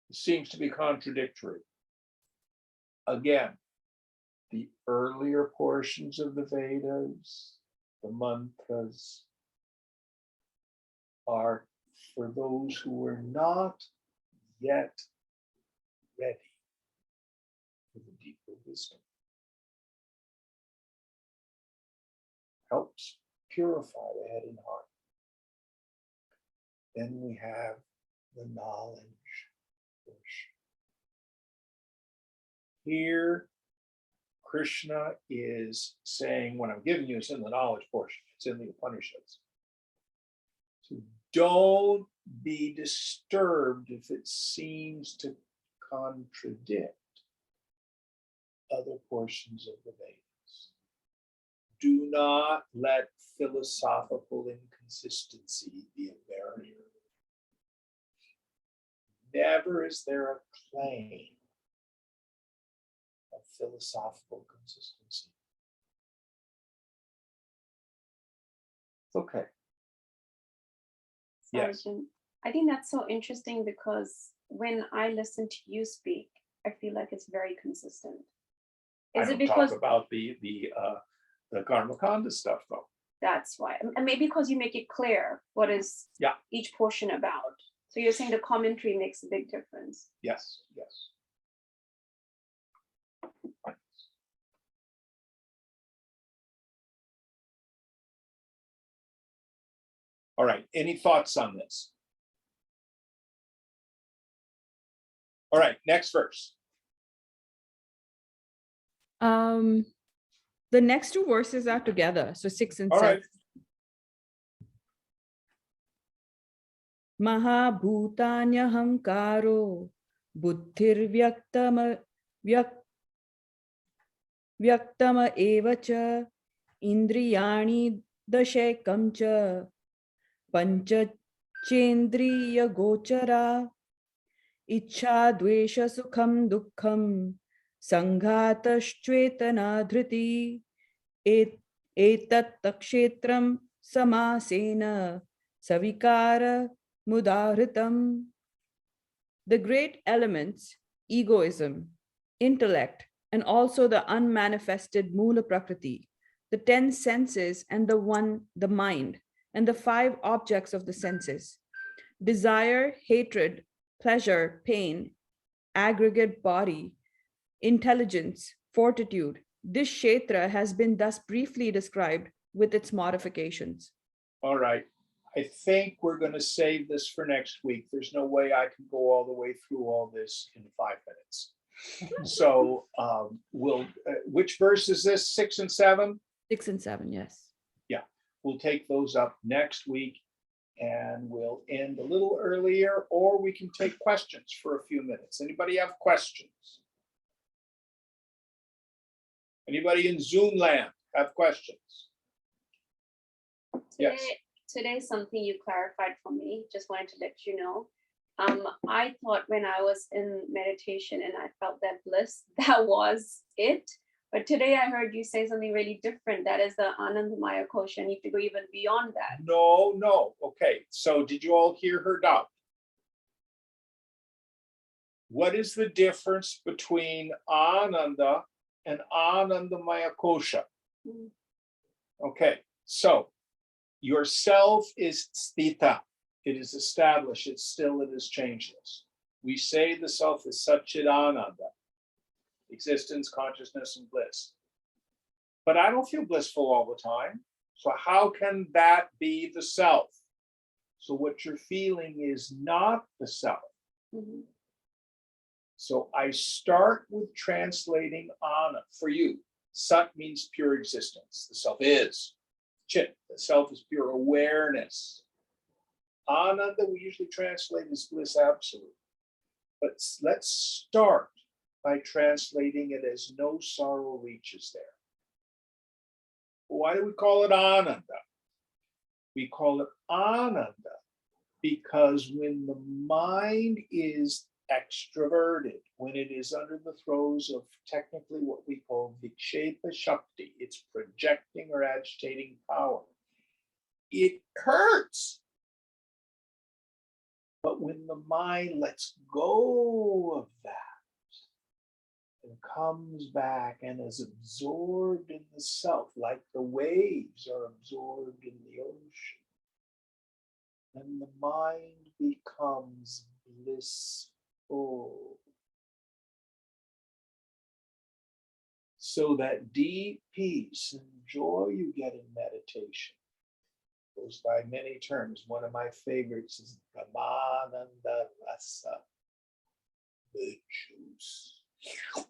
It seems to be contradictory. Again, the earlier portions of the Vedas, the mantras, are for those who are not yet ready for the deeper wisdom. Helps purify the head and heart. Then we have the knowledge portion. Here, Krishna is saying, what I'm giving you is in the knowledge portion, it's in the Upanishads. So don't be disturbed if it seems to contradict other portions of the Vedas. Do not let philosophical inconsistency be a barrier. Never is there a claim of philosophical consistency. It's okay. Yes. Sergeant, I think that's so interesting because when I listen to you speak, I feel like it's very consistent. I Is it don't because talk about the Karmakanda stuff though. that's why? And maybe because you make it clear what is Yeah. each portion about. So you're saying the commentary makes a big difference. Yes, yes. All right, any thoughts on this? All right, next verse. The next two verses are together, so 6 and All 7. right. Mahabhutanyahangkaro buddhirvyaktama vyaktama evacha indriyani dashekam cha pancachendriya gochara ichha dvesha sukham dukkham sanghatashchetana dhriti etat takshetram samasena savikara mudahritam. The great elements, egoism, intellect, and also the unmanifested mula prakriti, the 10 senses and the mind, and the 5 objects of the senses, desire, hatred, pleasure, pain, aggregate body, intelligence, fortitude. This kshetra has been thus briefly described with its modifications. All right. I think we're going to save this for next week. There's no way I can go all the way through all this in 5 minutes. So which verse is this? 6 and 7? 6 and 7, yes. We'll take those up next week and we'll end a little earlier, or we can take questions for a few minutes. Anybody have questions? Anybody in Zoom land have questions? Yes. Today, something you clarified for me, just wanted to let you know. I thought when I was in meditation and I felt that bliss, that was it. But today I heard you say something really different. That is the Anandamaya Kosha. I need to go even beyond that. No. Okay. So did you all hear her doubt? What is the difference between Ananda and Anandamaya Kosha? Mhm. Okay. So yourself is sthita. It is established. It's still, it is changeless. We say the self is Satchidananda, existence, consciousness, and bliss. But I don't feel blissful all the time. So how can that be the self? So what you're feeling is not the self. Mhm. So I start with translating Ana for you. Sat means pure existence. The self is. Chit, the self is pure awareness. Ananda we usually translate as bliss absolute. But let's start by translating it as no sorrow reaches there. Why do we call it Ananda? We call it Ananda because when the mind is extroverted, when it is under the throes of technically what we call Vikshepa Shakti, it's projecting or agitating power, it hurts. But when the mind lets go of that and comes back and is absorbed in the self, like the waves are absorbed in the ocean, then the mind becomes blissful. So that deep peace and joy you get in meditation goes by many terms. One of my favorites is Brahmananda Rasa, the juice of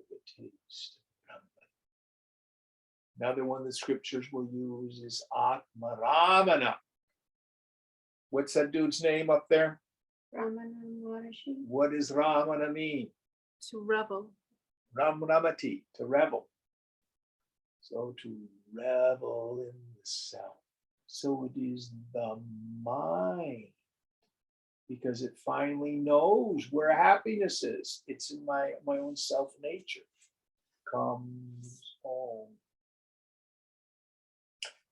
the taste of Brahman. Another one the scriptures will use is Atma Ramana. What's that dude's name up there? Ramana Maharishi. What does Ramana mean? To revel. Ramati, to revel. So to revel in the self. So it is the mind, because it finally knows where happiness is. It's in my own self nature. Comes home.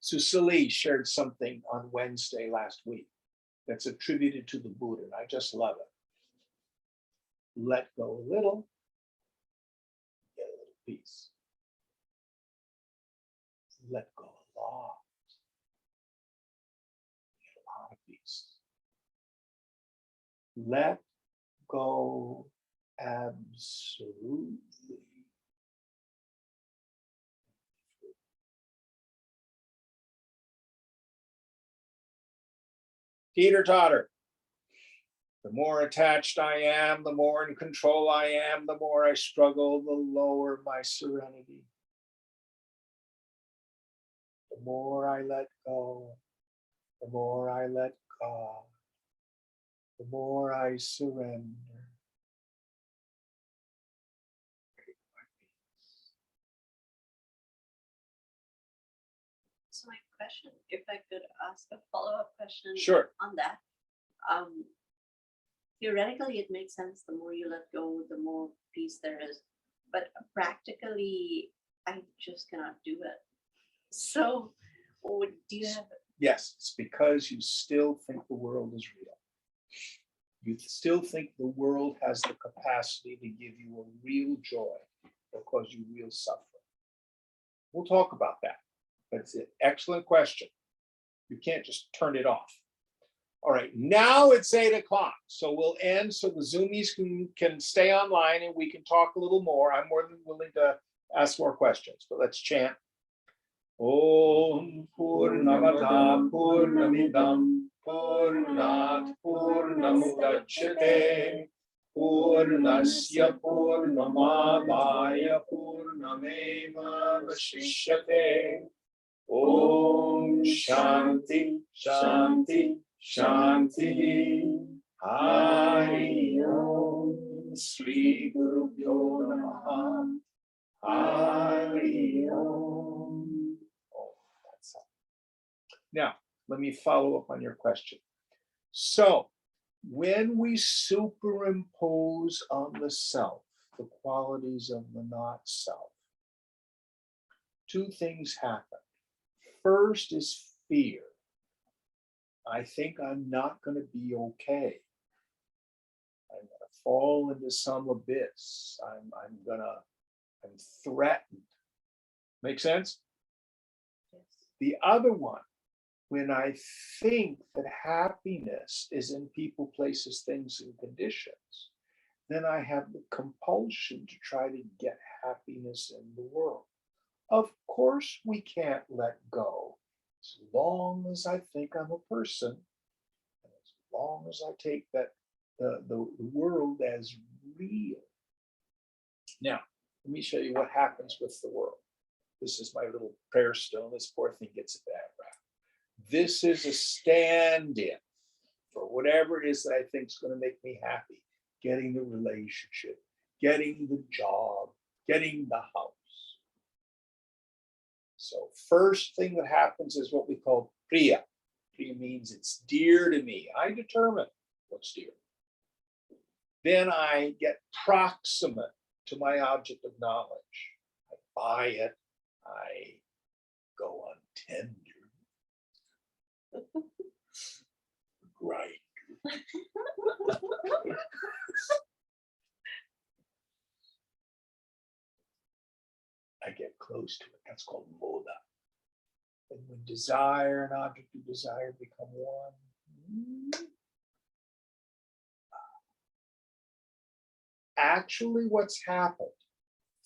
Susili shared something on Wednesday last week that's attributed to the Buddha, and I just love it. Let go a little, get a little peace. Let go a lot, get a lot of peace. Let go absolutely. Teeter totter. The more attached I am, the more in control I am, the more I struggle, the lower my serenity. The more I let go, the more I let God, the more I surrender. So my question, if I could ask a follow-up question Sure. on that. Theoretically, it makes sense. The more you let go, the more peace there is. But practically, I just cannot do it. So, do you have? Yes, it's because you still think the world is real. You still think the world has the capacity to give you a real joy or cause you real suffering. We'll talk about that. But it's an excellent question. You can't just turn it off. All right, now it's 8 o'clock. So we'll end so the Zoomies can stay online and we can talk a little more. I'm more than willing to ask more questions, but let's chant. Om Purnamada Purnamidam Purnat Purnamudachyate Purnasya Purnamadaya Purnameva Vashishyate. Om Shanti Shanti Shanti Hari Om Sri Guru Pyo Namaha Hari Om. Oh, that's all. Now, let me follow up on your question. So, when we superimpose on the self the qualities of the not self, two things happen. First is fear. I think I'm not going to be okay. I'm going to fall into some abyss. I'm threatened. Make sense? Yes. The other one, when I think that happiness is in people, places, things, and conditions, then I have the compulsion to try to get happiness in the world. Of course, we can't let go as long as I think I'm a person, and as long as I take that the world as real. Now, let me show you what happens with the world. This is my little prayer stone. This poor thing gets a bad rap. This is a stand-in for whatever it is that I think is going to make me happy. Getting the relationship, getting the job, getting the house. So first thing that happens is what we call priya. Priya means it's dear to me. I determine what's dear. Then I get proximate to my object of knowledge. I buy it. I go on Tinder. Right. I get close to it. That's called moda. And when desire and object of desire become one, actually what's happened,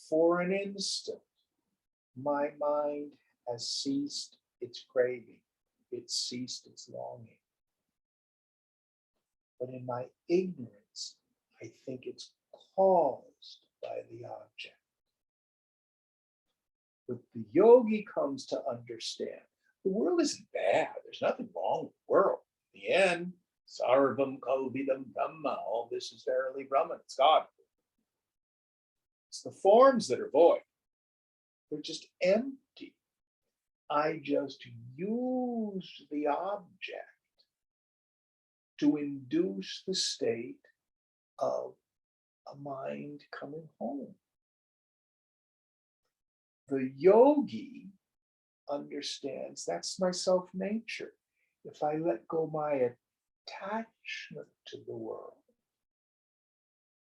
for an instant, my mind has ceased its craving. It's ceased its longing. But in my ignorance, I think it's caused by the object. But the yogi comes to understand the world isn't bad. There's nothing wrong with the world. In the end, sarvam kalvidam brahma, all this is verily Brahman, it's God. It's the forms that are void. They're just empty. I just use the object to induce the state of a mind coming home. The yogi understands that's my self nature. If I let go my attachment to the world,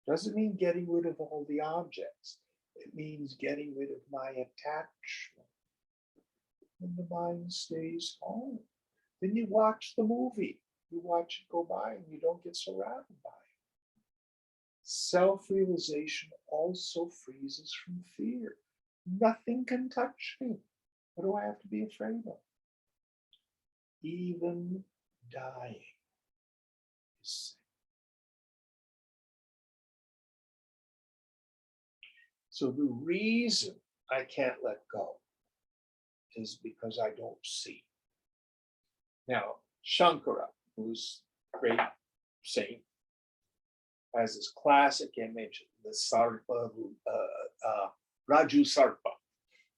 doesn't mean getting rid of all the objects. It means getting rid of my attachment. And the mind stays home. Then you watch the movie. You watch it go by and you don't get surrounded by it. Self-realization also frees us from fear. Nothing can touch me. What do I have to be afraid of? Even dying is safe. So the reason I can't let go is because I don't see. Now, Shankara, who's a great saint, has this classic image, the Sarpa, Raju Sarpa,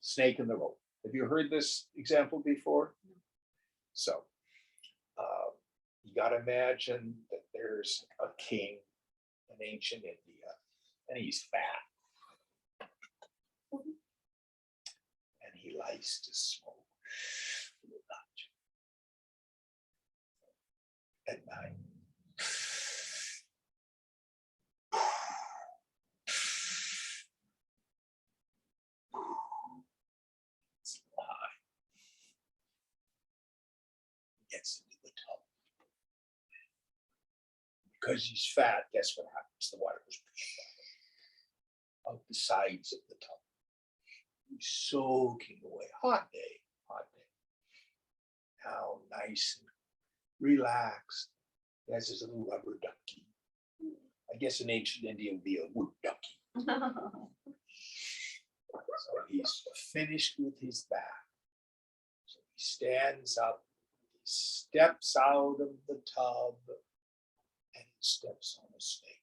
snake in the rope. Have you heard this example before? So you got to imagine that there's a king in ancient India, and he's fat. And he likes to smoke at night. It's high. Gets into the tub. Because he's fat, guess what happens? The water goes out the sides of the tub. He's soaking away. Hot day, hot day. How nice and relaxed. He has his little rubber ducky. I guess in ancient India would be a wood ducky. So he's finished with his bath. So he stands up, he steps out of the tub, and he steps on a snake.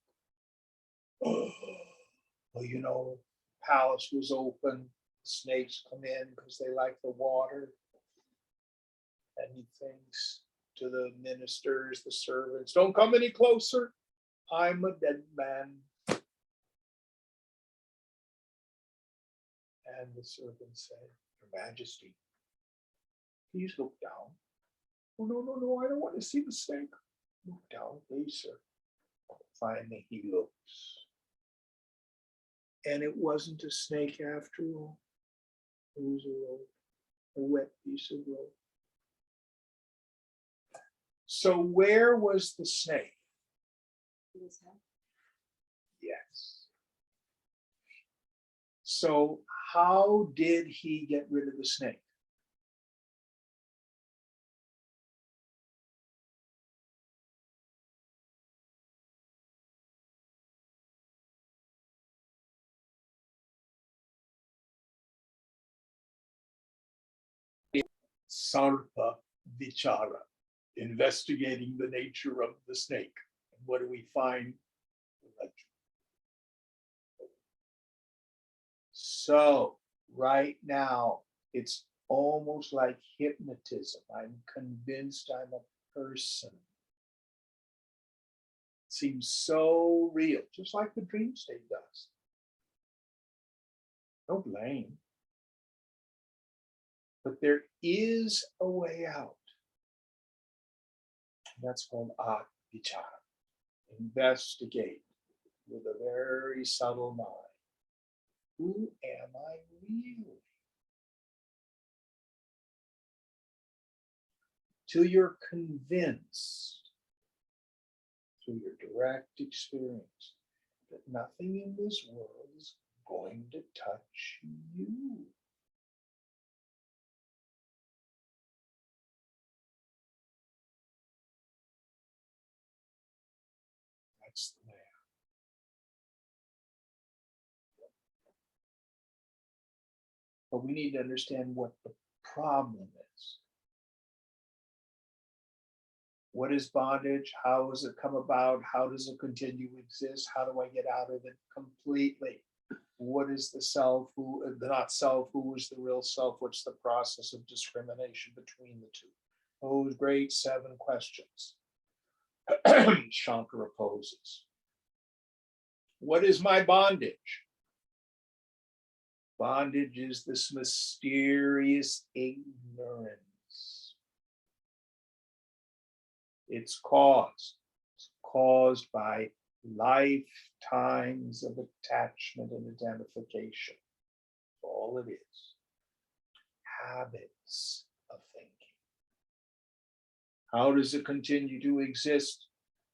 Well, you know, palace was open. Snakes come in because they like the water. And he thinks to the ministers, the servants, don't come any closer. I'm a dead man. And the servants say, Your Majesty, please look down. Oh, no, I don't want to see the snake. Look down, please, sir. Finally, he looks. And it wasn't a snake after all. It was a rope, a wet piece of rope. So where was the snake? Yes. So how did he get rid of the snake? Sarpa Vichara, investigating the nature of the snake. And what do we find? So right now, it's almost like hypnotism. I'm convinced I'm a person. Seems so real, just like the dream state does. No blame. But there is a way out. That's called vichara. Investigate with a very subtle mind. Who am I really? Till you're convinced through your direct experience that nothing in this world is going to touch you. That's the way out. But we need to understand what the problem is. What is bondage? How does it come about? How does it continue to exist? How do I get out of it completely? What is the self? Who, the not self? Who is the real self? What's the process of discrimination between the two? Those great 7 questions Shankara poses. What is my bondage? Bondage is this mysterious ignorance. It's caused by lifetimes of attachment and identification. All it is. Habits of thinking. How does it continue to exist?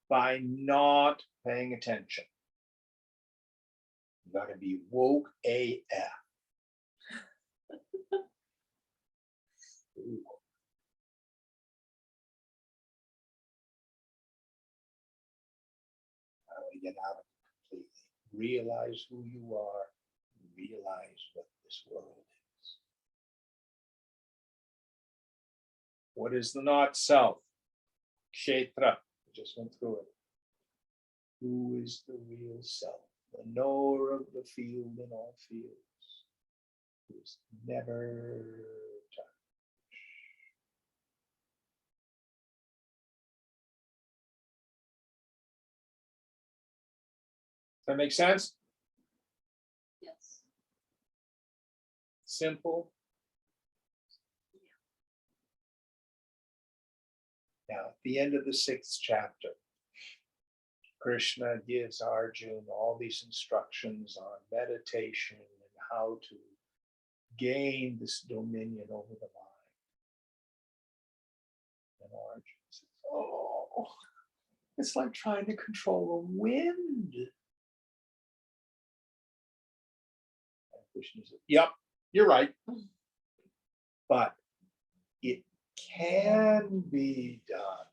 By not paying attention. You gotta be woke AF. Ooh. How do we get out of it completely? Realize who you are. Realize what this world is. What is the not self? Kshetra. We just went through it. Who is the real self? The knower of the field in all fields. Who is never touched. Does that make sense? Yes. Simple. Now, at the end of the 6th chapter, Krishna gives Arjuna all these instructions on meditation and how to gain this dominion over the mind. And Arjuna says, oh, it's like trying to control a wind. And Krishna says, yep, you're right. But it can be done.